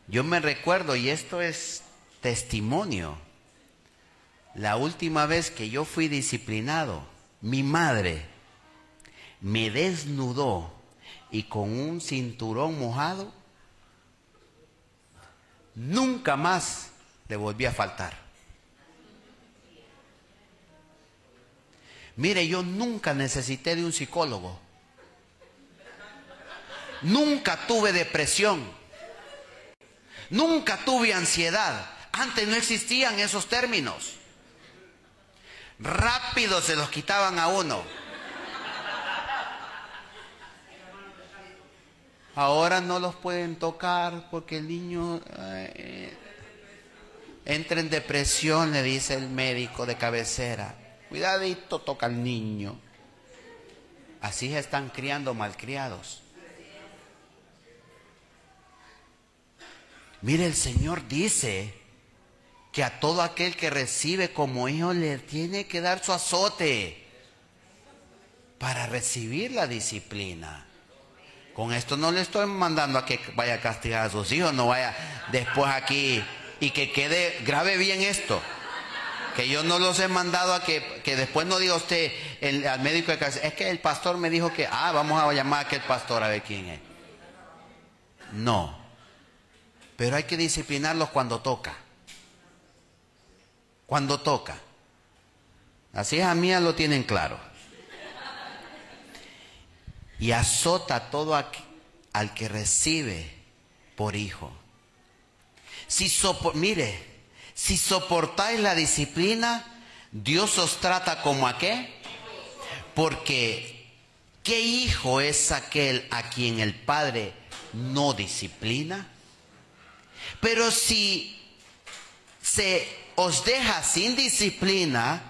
S1: Yo me recuerdo, y esto es testimonio, la última vez que yo fui disciplinado, mi madre me desnudó y con un cinturón mojado, nunca más le volví a faltar. Mire, yo nunca necesité de un psicólogo. Nunca tuve depresión. Nunca tuve ansiedad. Antes no existían esos términos. Rápido se los quitaban a uno. Ahora no los pueden tocar porque el niño entra en depresión, le dice el médico de cabecera. Cuidadito, toca al niño. Así se están criando malcriados. Mire, el Señor dice que a todo aquel que recibe como hijo le tiene que dar su azote para recibir la disciplina. Con esto no le estoy mandando a que vaya a castigar a sus hijos, no vaya después aquí y que quede, grabe bien esto, que yo no los he mandado a que después no diga usted al médico de casa, es que el pastor me dijo que, vamos a llamar a aquel pastor a ver quién es. No, pero hay que disciplinarlos cuando toca. Cuando toca. Así a mí lo tienen claro. Y azota a todo al que recibe por hijo. Mire, si soportáis la disciplina, Dios os trata como a qué. Porque ¿qué hijo es aquel a quien el Padre no disciplina? Pero si se os deja sin disciplina,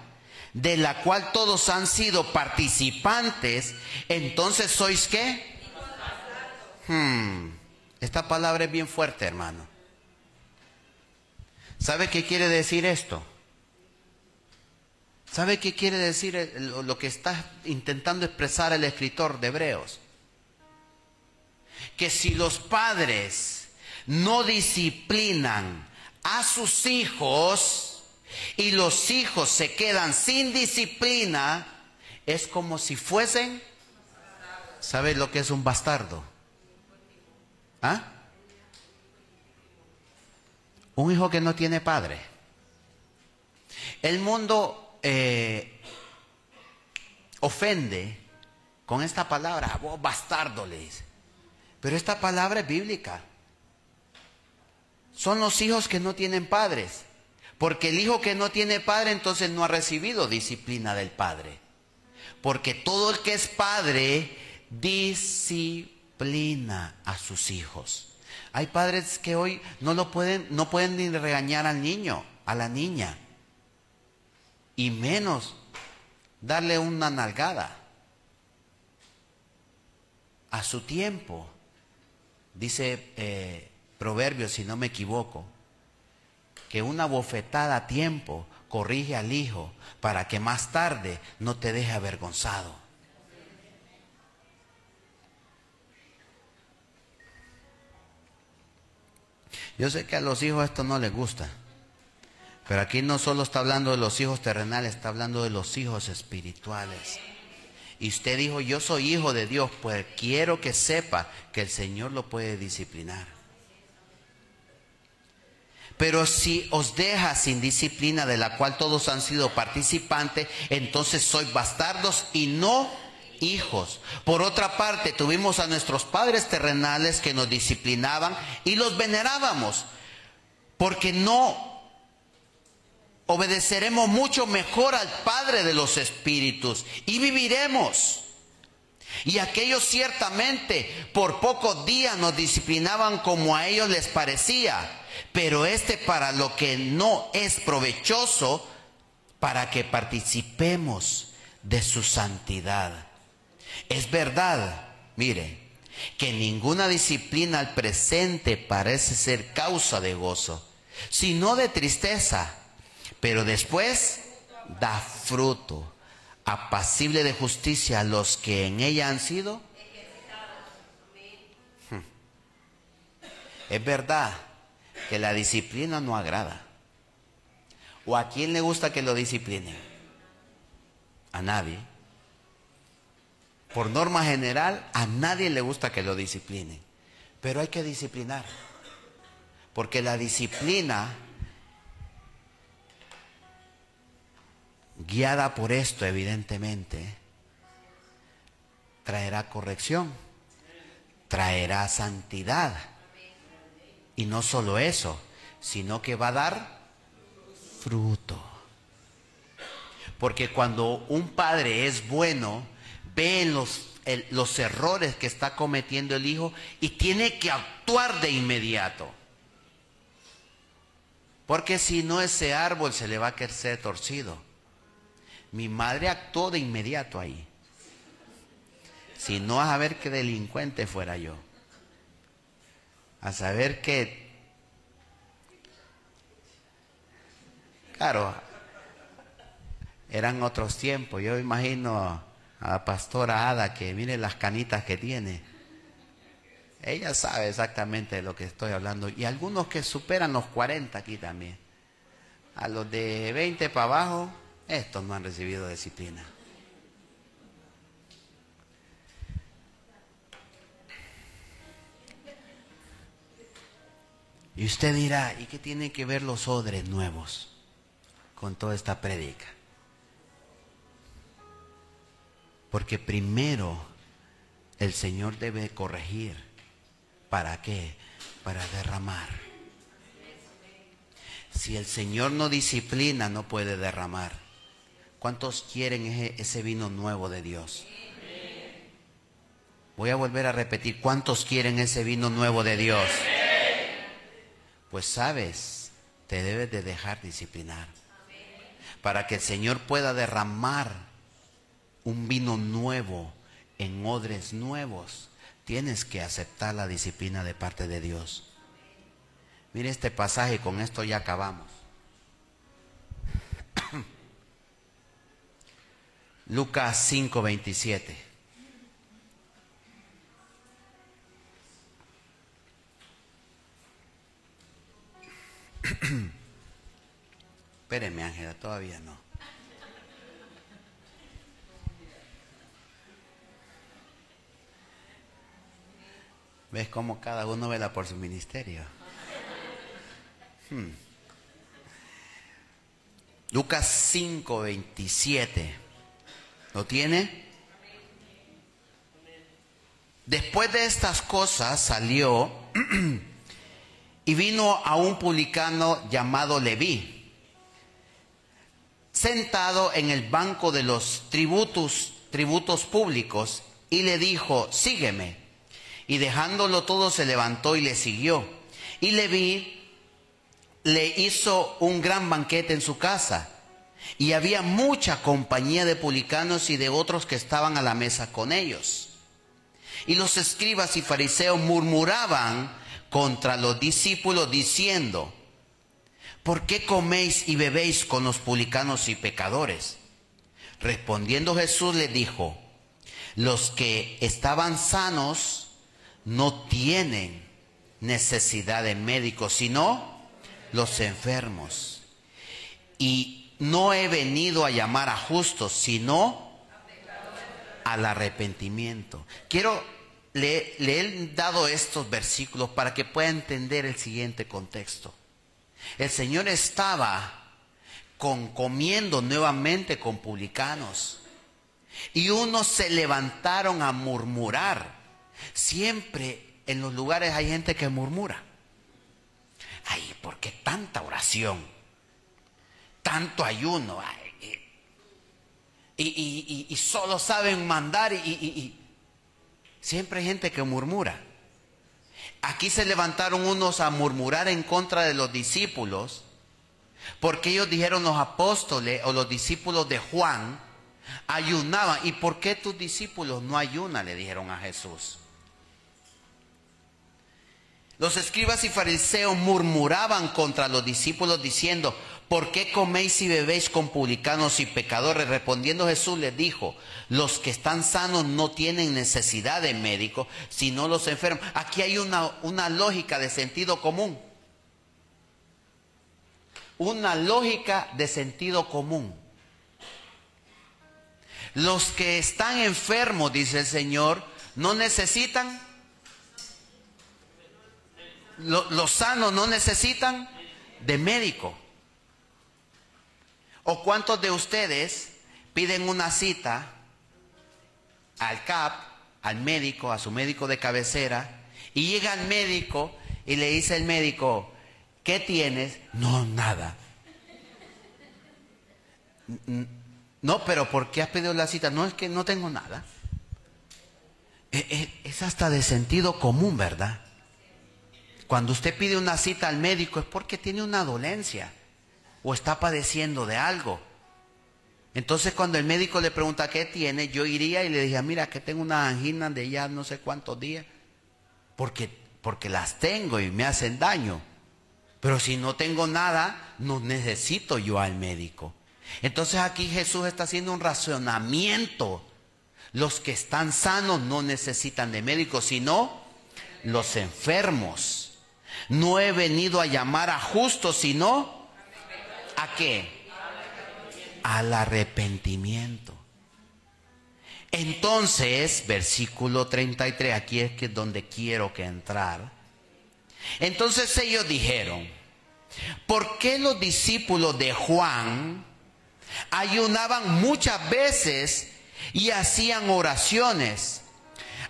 S1: de la cual todos han sido participantes, entonces ¿sois qué? Esta palabra es bien fuerte, hermano. ¿Sabe qué quiere decir esto? ¿Sabe qué quiere decir lo que está intentando expresar el escritor de Hebreos? Que si los padres no disciplinan a sus hijos y los hijos se quedan sin disciplina, es como si fuesen, ¿sabes lo que es un bastardo? ¿Ah? Un hijo que no tiene padre. El mundo ofende con esta palabra, vos bastardo, le dice. Pero esta palabra es bíblica. Son los hijos que no tienen padres. Porque el hijo que no tiene padre entonces no ha recibido disciplina del padre. Porque todo el que es padre disciplina a sus hijos. Hay padres que hoy no pueden ni regañar al niño, a la niña. Y menos darle una nalgada. A su tiempo, dice Proverbios, si no me equivoco, que una bofetada a tiempo corrige al hijo para que más tarde no te deje avergonzado. Yo sé que a los hijos esto no les gusta, pero aquí no solo está hablando de los hijos terrenales, está hablando de los hijos espirituales. Y usted dijo, yo soy hijo de Dios, pues quiero que sepa que el Señor lo puede disciplinar. Pero si os deja sin disciplina de la cual todos han sido participantes, entonces sois bastardos y no hijos. Por otra parte, tuvimos a nuestros padres terrenales que nos disciplinaban y los venerábamos, porque no obedeceremos mucho mejor al Padre de los Espíritus y viviremos. Y aquellos ciertamente por pocos días nos disciplinaban como a ellos les parecía, pero para lo que no es provechoso, para que participemos de su santidad. Es verdad, mire, que ninguna disciplina al presente parece ser causa de gozo, sino de tristeza. Pero después da fruto, apacible de justicia a los que en ella han sido. Es verdad que la disciplina no agrada. ¿O a quién le gusta que lo disciplinen? A nadie. Por norma general, a nadie le gusta que lo disciplinen. Pero hay que disciplinar. Porque la disciplina, guiada por esto, evidentemente, traerá corrección, traerá santidad. Y no solo eso, sino que va a dar fruto. Porque cuando un padre es bueno, ve los errores que está cometiendo el hijo y tiene que actuar de inmediato. Porque si no, ese árbol se le va a crecer torcido. Mi madre actuó de inmediato ahí. Si no, a saber qué delincuente fuera yo. A saber que, claro, eran otros tiempos. Yo imagino a la pastora Ada, que mire las canitas que tiene. Ella sabe exactamente de lo que estoy hablando. Y algunos que superan los 40 aquí también. A los de 20 para abajo, estos no han recibido disciplina. Y usted dirá, ¿y qué tienen que ver los odres nuevos con toda esta prédica? Porque primero el Señor debe corregir. ¿Para qué? Para derramar. Si el Señor no disciplina, no puede derramar. ¿Cuántos quieren ese vino nuevo de Dios? Voy a volver a repetir, ¿cuántos quieren ese vino nuevo de Dios? Pues sabes, te debes de dejar disciplinar. Para que el Señor pueda derramar un vino nuevo en odres nuevos, tienes que aceptar la disciplina de parte de Dios. Mire este pasaje, con esto ya acabamos. Lucas 5:27. todavía no. ¿Ves cómo cada uno vela por su ministerio? Lucas 5:27. ¿Lo tiene? Después de estas cosas salió y vino a un publicano llamado Leví, sentado en el banco de los tributos públicos, y le dijo: sígueme. Y dejándolo todo se levantó y le siguió. Y Leví le hizo un gran banquete en su casa, y había mucha compañía de publicanos y de otros que estaban a la mesa con ellos. Y los escribas y fariseos murmuraban contra los discípulos diciendo: ¿por qué coméis y bebéis con los publicanos y pecadores? Respondiendo Jesús les dijo: los que estaban sanos no tienen necesidad de médicos, sino los enfermos. Y no he venido a llamar a justos, sino al arrepentimiento. Le he dado estos versículos para que pueda entender el siguiente contexto. El Señor estaba comiendo nuevamente con publicanos, y unos se levantaron a murmurar. Siempre en los lugares hay gente que murmura. Ay, ¿por qué tanta oración? Tanto ayuno. Ay, y solo saben mandar y siempre hay gente que murmura. Aquí se levantaron unos a murmurar en contra de los discípulos, porque ellos dijeron: los apóstoles o los discípulos de Juan ayunaban. ¿Y por qué tus discípulos no ayunan?, le dijeron a Jesús. Los escribas y fariseos murmuraban contra los discípulos diciendo: ¿por qué coméis y bebéis con publicanos y pecadores? Respondiendo Jesús les dijo: los que están sanos no tienen necesidad de médico, sino los enfermos. Aquí hay una lógica de sentido común. Una lógica de sentido común. Los que están enfermos, dice el Señor, no necesitan. Los sanos no necesitan de médico. ¿O cuántos de ustedes piden una cita al CAP, al médico, a su médico de cabecera, y llega el médico y le dice el médico: ¿qué tienes? No, nada. No, pero ¿por qué has pedido la cita? No, es que no tengo nada. Es hasta de sentido común, ¿verdad? Cuando usted pide una cita al médico es porque tiene una dolencia o está padeciendo de algo. Entonces, cuando el médico le pregunta qué tiene, yo iría y le diría: mira, que tengo una angina de ya no sé cuántos días, porque las tengo y me hacen daño. Pero si no tengo nada, no necesito yo al médico. Entonces aquí Jesús está haciendo un razonamiento. Los que están sanos no necesitan de médicos, sino los enfermos. No he venido a llamar a justos, sino ¿a qué? Al arrepentimiento. Entonces, versículo 33, aquí es que es donde quiero que entrar. Entonces ellos dijeron: ¿por qué los discípulos de Juan ayunaban muchas veces y hacían oraciones?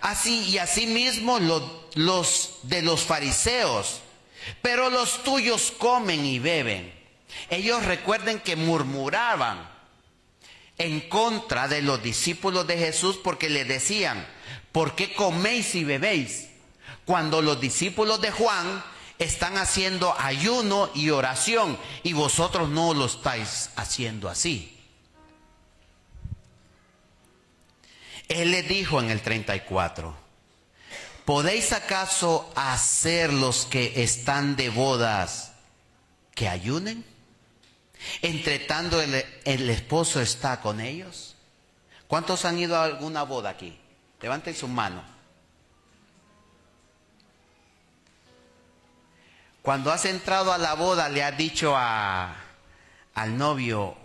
S1: Asimismo los de los fariseos, pero los tuyos comen y beben. Ellos, recuerden que murmuraban en contra de los discípulos de Jesús porque le decían: ¿por qué coméis y bebéis? Cuando los discípulos de Juan están haciendo ayuno y oración y vosotros no lo estáis haciendo así. Él les dijo en el 34: ¿podéis acaso hacer los que están de bodas que ayunen, entre tanto el esposo está con ellos? ¿Cuántos han ido a alguna boda aquí? Levanten su mano. Cuando has entrado a la boda, le has dicho al novio: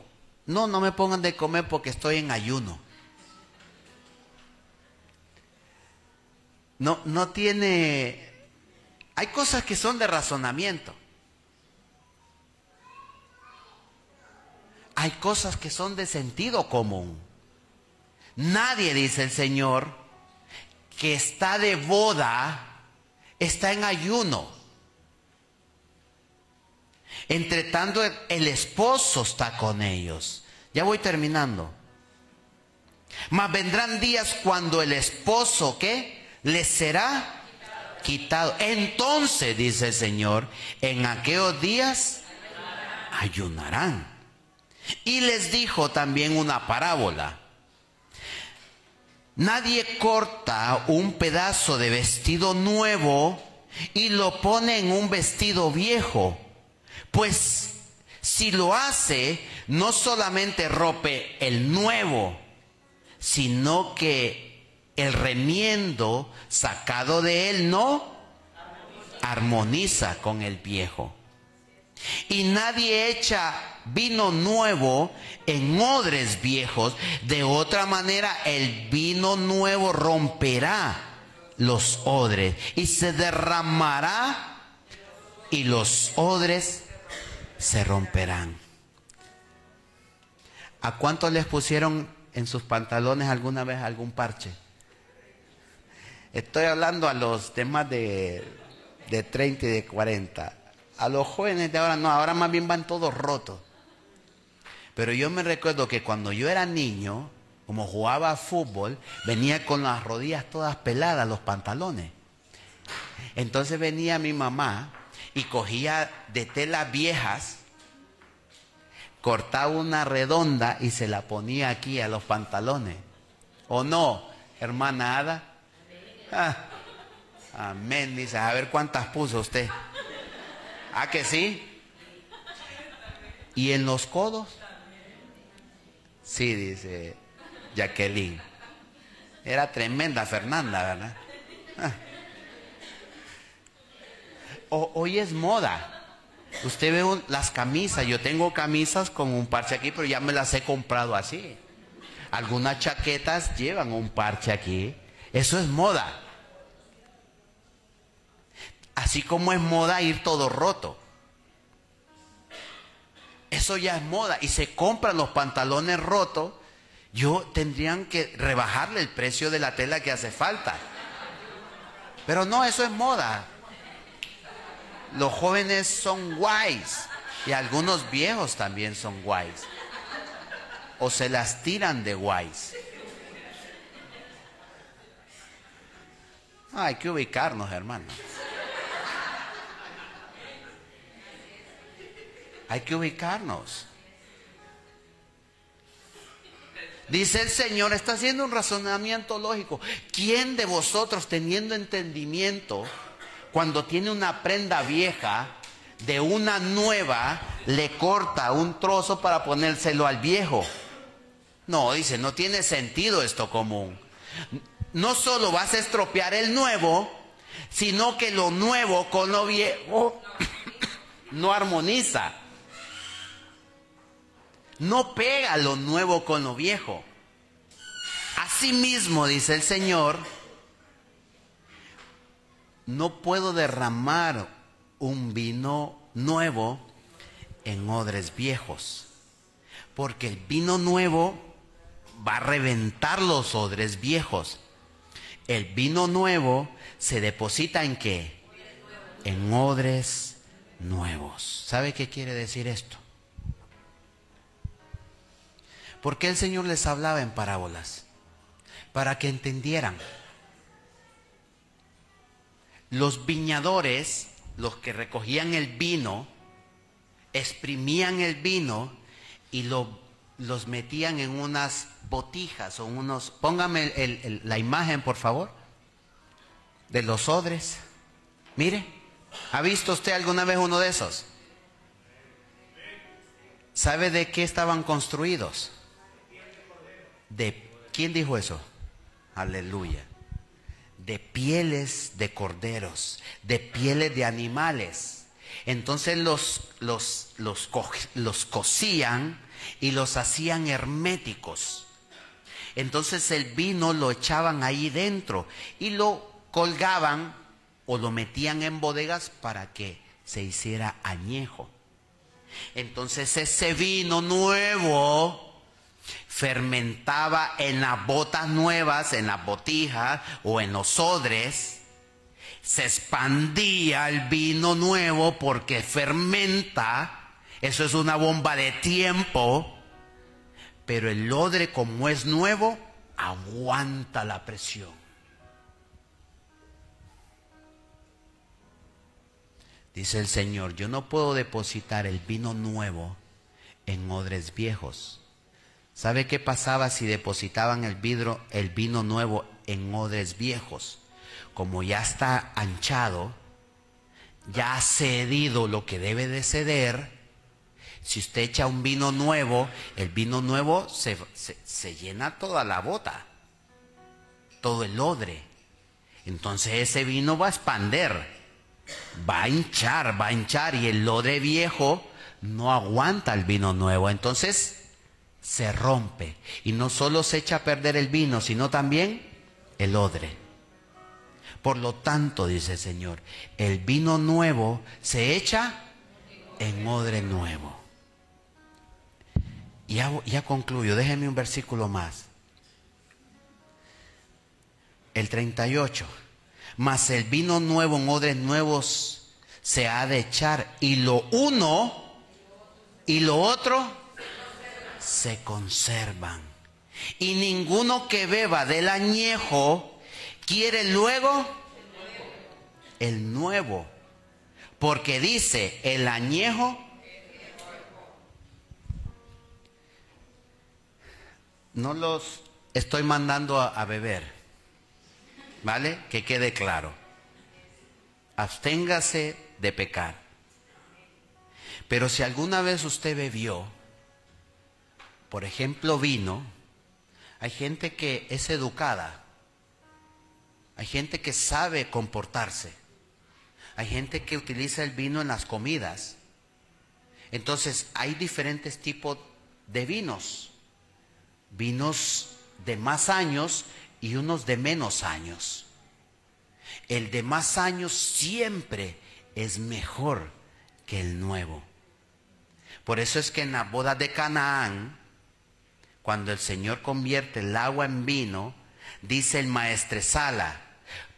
S1: No, no me pongan de comer porque estoy en ayuno. No, no tiene... Hay cosas que son de razonamiento. Hay cosas que son de sentido común. Nadie, dice el Señor, que está de boda, está en ayuno. Entre tanto, el esposo está con ellos. Ya voy terminando. Mas vendrán días cuando el esposo, ¿qué? Les será quitado. Entonces, dice el Señor, en aquellos días ayunarán. Y les dijo también una parábola. Nadie corta un pedazo de vestido nuevo y lo pone en un vestido viejo. Pues si lo hace, no solamente rompe el nuevo, sino que el remiendo sacado de él no armoniza con el viejo. Y nadie echa vino nuevo en odres viejos. De otra manera, el vino nuevo romperá los odres y se derramará y los odres se romperán. ¿A cuántos les pusieron en sus pantalones alguna vez algún parche? Estoy hablando a los demás de 30 y de 40. A los jóvenes de ahora no, ahora más bien van todos rotos. Pero yo me recuerdo que cuando yo era niño, como jugaba fútbol, venía con las rodillas todas peladas los pantalones. Entonces venía mi mamá y cogía de telas viejas, cortaba una redonda y se la ponía aquí a los pantalones. ¿O no, hermana Ada? Ah, amén, dice. A ver cuántas puso usted. ¿Ah, que sí? ¿Y en los codos? Sí, dice Jacqueline. Era tremenda Fernanda, ¿verdad? Ah. Hoy es moda. Usted ve las camisas. Yo tengo camisas con un parche aquí, pero ya me las he comprado así. Algunas chaquetas llevan un parche aquí. Eso es moda. Así como es moda ir todo roto. Eso ya es moda. Y se compran los pantalones rotos. Tendrían que rebajarle el precio de la tela que hace falta. Pero no, eso es moda. Los jóvenes son guays. Y algunos viejos también son guays. O se las tiran de guays. Hay que ubicarnos, hermano. Hay que ubicarnos. Dice el Señor, está haciendo un razonamiento lógico. ¿Quién de vosotros, teniendo entendimiento, cuando tiene una prenda vieja, de una nueva, le corta un trozo para ponérselo al viejo? No, dice, no tiene sentido esto común. No solo vas a estropear el nuevo, sino que lo nuevo con lo viejo no armoniza. No pega lo nuevo con lo viejo. Asimismo, dice el Señor, no puedo derramar un vino nuevo en odres viejos, porque el vino nuevo va a reventar los odres viejos. El vino nuevo se deposita ¿en qué? En odres nuevos. ¿Sabe qué quiere decir esto? ¿Por qué el Señor les hablaba en parábolas? Para que entendieran. Los viñadores, los que recogían el vino, exprimían el vino y los metían en unas botijas o unos... Póngame la imagen, por favor, de los odres. Mire, ¿ha visto usted alguna vez uno de esos? ¿Sabe de qué estaban construidos? ¿Quién dijo eso? Aleluya. De pieles de corderos, de pieles de animales. Entonces los cosían y los hacían herméticos. Entonces el vino lo echaban ahí dentro y lo colgaban o lo metían en bodegas para que se hiciera añejo. Entonces ese vino nuevo fermentaba en las botas nuevas, en las botijas o en los odres. Se expandía el vino nuevo porque fermenta. Eso es una bomba de tiempo. Pero el odre, como es nuevo, aguanta la presión. Dice el Señor, yo no puedo depositar el vino nuevo en odres viejos. ¿Sabe qué pasaba si depositaban el vino nuevo en odres viejos? Como ya está anchado, ya ha cedido lo que debe de ceder. Si usted echa un vino nuevo, el vino nuevo se llena toda la bota, todo el odre. Entonces ese vino va a expander, va a hinchar y el odre viejo no aguanta el vino nuevo. Entonces se rompe y no solo se echa a perder el vino, sino también el odre. Por lo tanto, dice el Señor, el vino nuevo se echa en odre nuevo. Ya concluyo, déjenme un versículo más. El 38. Mas el vino nuevo en odres nuevos se ha de echar, y lo uno y lo otro se conservan. Y ninguno que beba del añejo quiere luego el nuevo, porque dice, el añejo no los estoy mandando a beber, ¿vale? Que quede claro. Absténgase de pecar. Pero si alguna vez usted bebió, por ejemplo, vino, hay gente que es educada, hay gente que sabe comportarse, hay gente que utiliza el vino en las comidas. Entonces, hay diferentes tipos de vinos. Vinos de más años y unos de menos años. El de más años siempre es mejor que el nuevo. Por eso es que en la boda de Canaán, cuando el Señor convierte el agua en vino, dice el maestresala,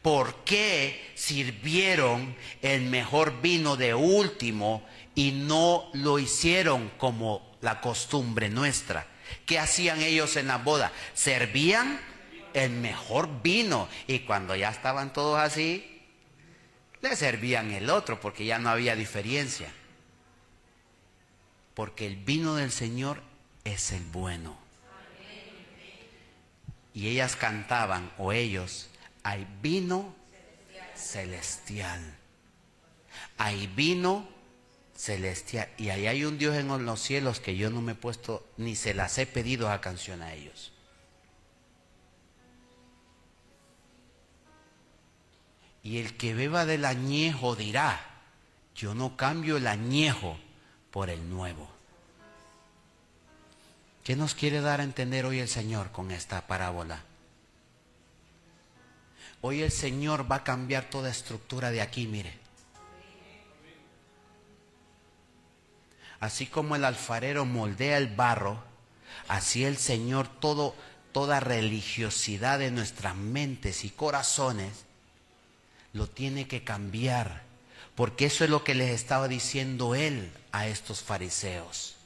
S1: ¿por qué sirvieron el mejor vino de último y no lo hicieron como la costumbre nuestra? ¿Qué hacían ellos en la boda? Servían el mejor vino, y cuando ya estaban todos así, le servían el otro, porque ya no había diferencia. Porque el vino del Señor es el bueno. Y ellas cantaban, o ellos, hay vino celestial. Hay vino celestial. Y ahí hay un Dios en los cielos que yo no me he puesto, ni se las he pedido a canción a ellos. Y el que beba del añejo dirá, yo no cambio el añejo por el nuevo. ¿Qué nos quiere dar a entender hoy el Señor con esta parábola? Hoy el Señor va a cambiar toda estructura de aquí, mire. Así como el alfarero moldea el barro, así el Señor toda religiosidad de nuestras mentes y corazones lo tiene que cambiar, porque eso es lo que les estaba diciendo Él a estos fariseos.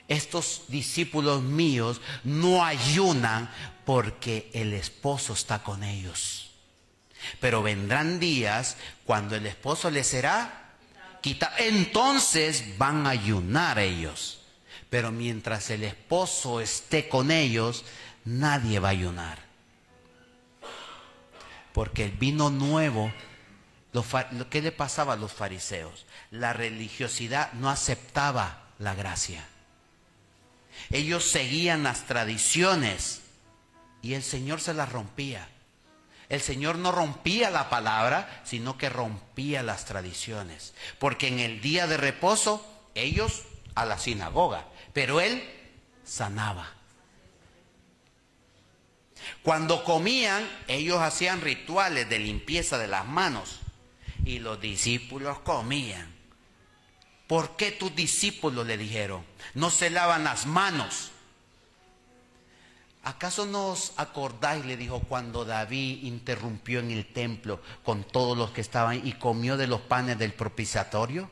S1: Estos discípulos míos no ayunan porque el esposo está con ellos. Pero vendrán días cuando el esposo les será quitado. Entonces van a ayunar ellos. Pero mientras el esposo esté con ellos, nadie va a ayunar. Porque el vino nuevo, ¿qué le pasaba a los fariseos? La religiosidad no aceptaba la gracia. Ellos seguían las tradiciones y el Señor se las rompía. El Señor no rompía la palabra, sino que rompía las tradiciones. Porque en el día de reposo, ellos a la sinagoga, pero él sanaba. Cuando comían, ellos hacían rituales de limpieza de las manos y los discípulos comían. ¿Por qué tus discípulos, le dijeron, no se lavan las manos? ¿Acaso no os acordáis, le dijo, cuando David interrumpió en el templo con todos los que estaban y comió de los panes del propiciatorio?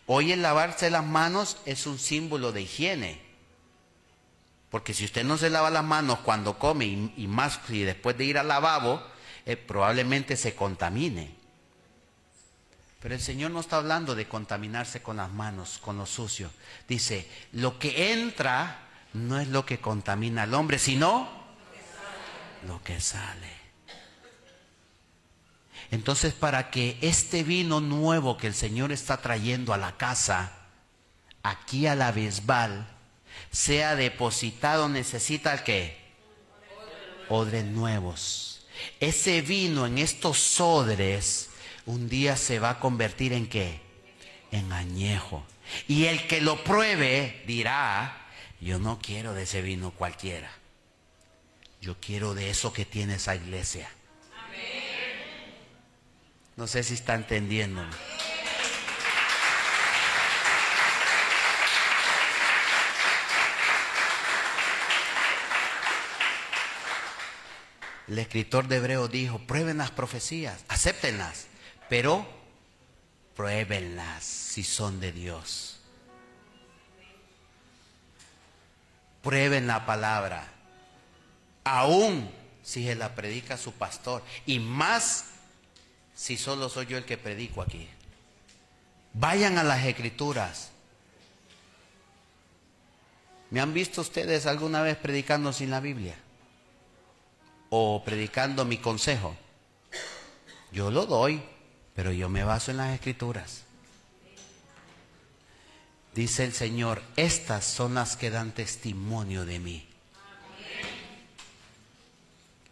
S1: Hoy el lavarse las manos es un símbolo de higiene. Porque si usted no se lava las manos cuando come y más si después de ir al lavabo, probablemente se contamine. Pero el Señor no está hablando de contaminarse con las manos, con lo sucio. Dice, lo que entra no es lo que contamina al hombre, sino lo que sale. Entonces, para que este vino nuevo que el Señor está trayendo a la casa, aquí a la Bisbal, sea depositado, necesita ¿qué? Odres nuevos. Ese vino en estos odres un día se va a convertir en ¿qué? En añejo. Y el que lo pruebe dirá, yo no quiero de ese vino cualquiera. Yo quiero de eso que tiene esa iglesia. Amén. No sé si está entendiendo. El escritor de Hebreos dijo, prueben las profecías, acéptenlas, pero pruébenlas si son de Dios. Prueben la palabra, aún si se la predica su pastor, y más si solo soy yo el que predico aquí. Vayan a las escrituras. ¿Me han visto ustedes alguna vez predicando sin la Biblia? O predicando mi consejo. Yo lo doy, pero yo me baso en las escrituras. Dice el Señor, estas son las que dan testimonio de mí.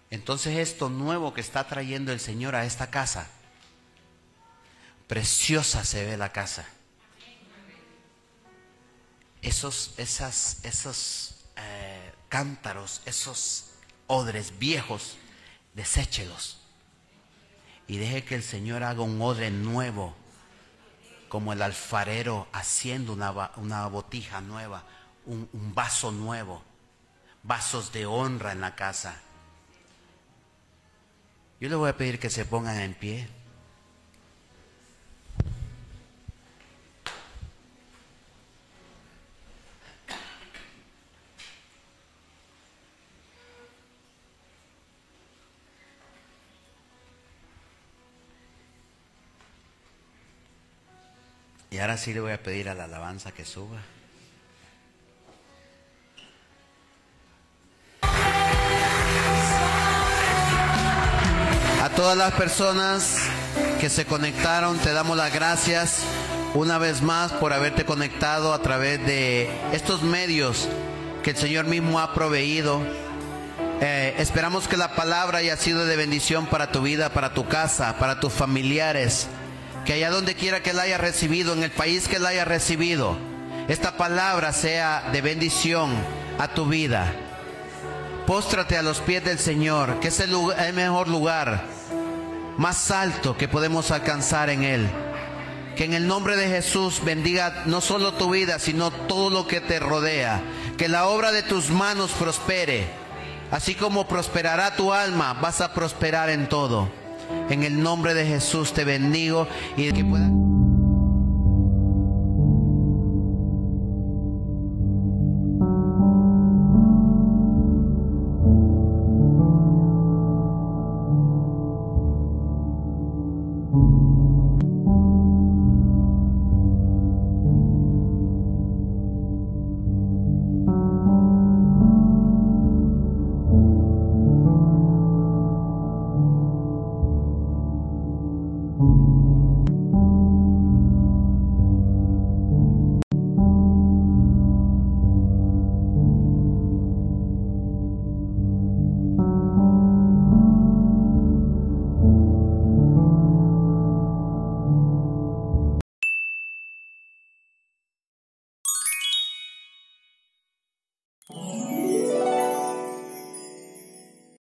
S1: Entonces esto nuevo que está trayendo el Señor a esta casa, preciosa se ve la casa. Esos cántaros, esos odres viejos, deséchelos y deje que el Señor haga un odre nuevo, como el alfarero haciendo una botija nueva, un vaso nuevo, vasos de honra en la casa. Yo le voy a pedir que se pongan en pie. Y ahora sí le voy a pedir a la alabanza que suba. A todas las personas que se conectaron, te damos las gracias una vez más por haberte conectado a través de estos medios que el Señor mismo ha proveído. Esperamos que la palabra haya sido de bendición para tu vida, para tu casa, para tus familiares. Que allá donde quiera que la hayas recibido, en el país que la hayas recibido, esta palabra sea de bendición a tu vida. Póstrate a los pies del Señor, que es el mejor lugar, más alto que podemos alcanzar en Él. Que en el nombre de Jesús bendiga no solo tu vida, sino todo lo que te rodea. Que la obra de tus manos prospere. Así como prosperará tu alma, vas a prosperar en todo. En el nombre de Jesús te bendigo y que puedan...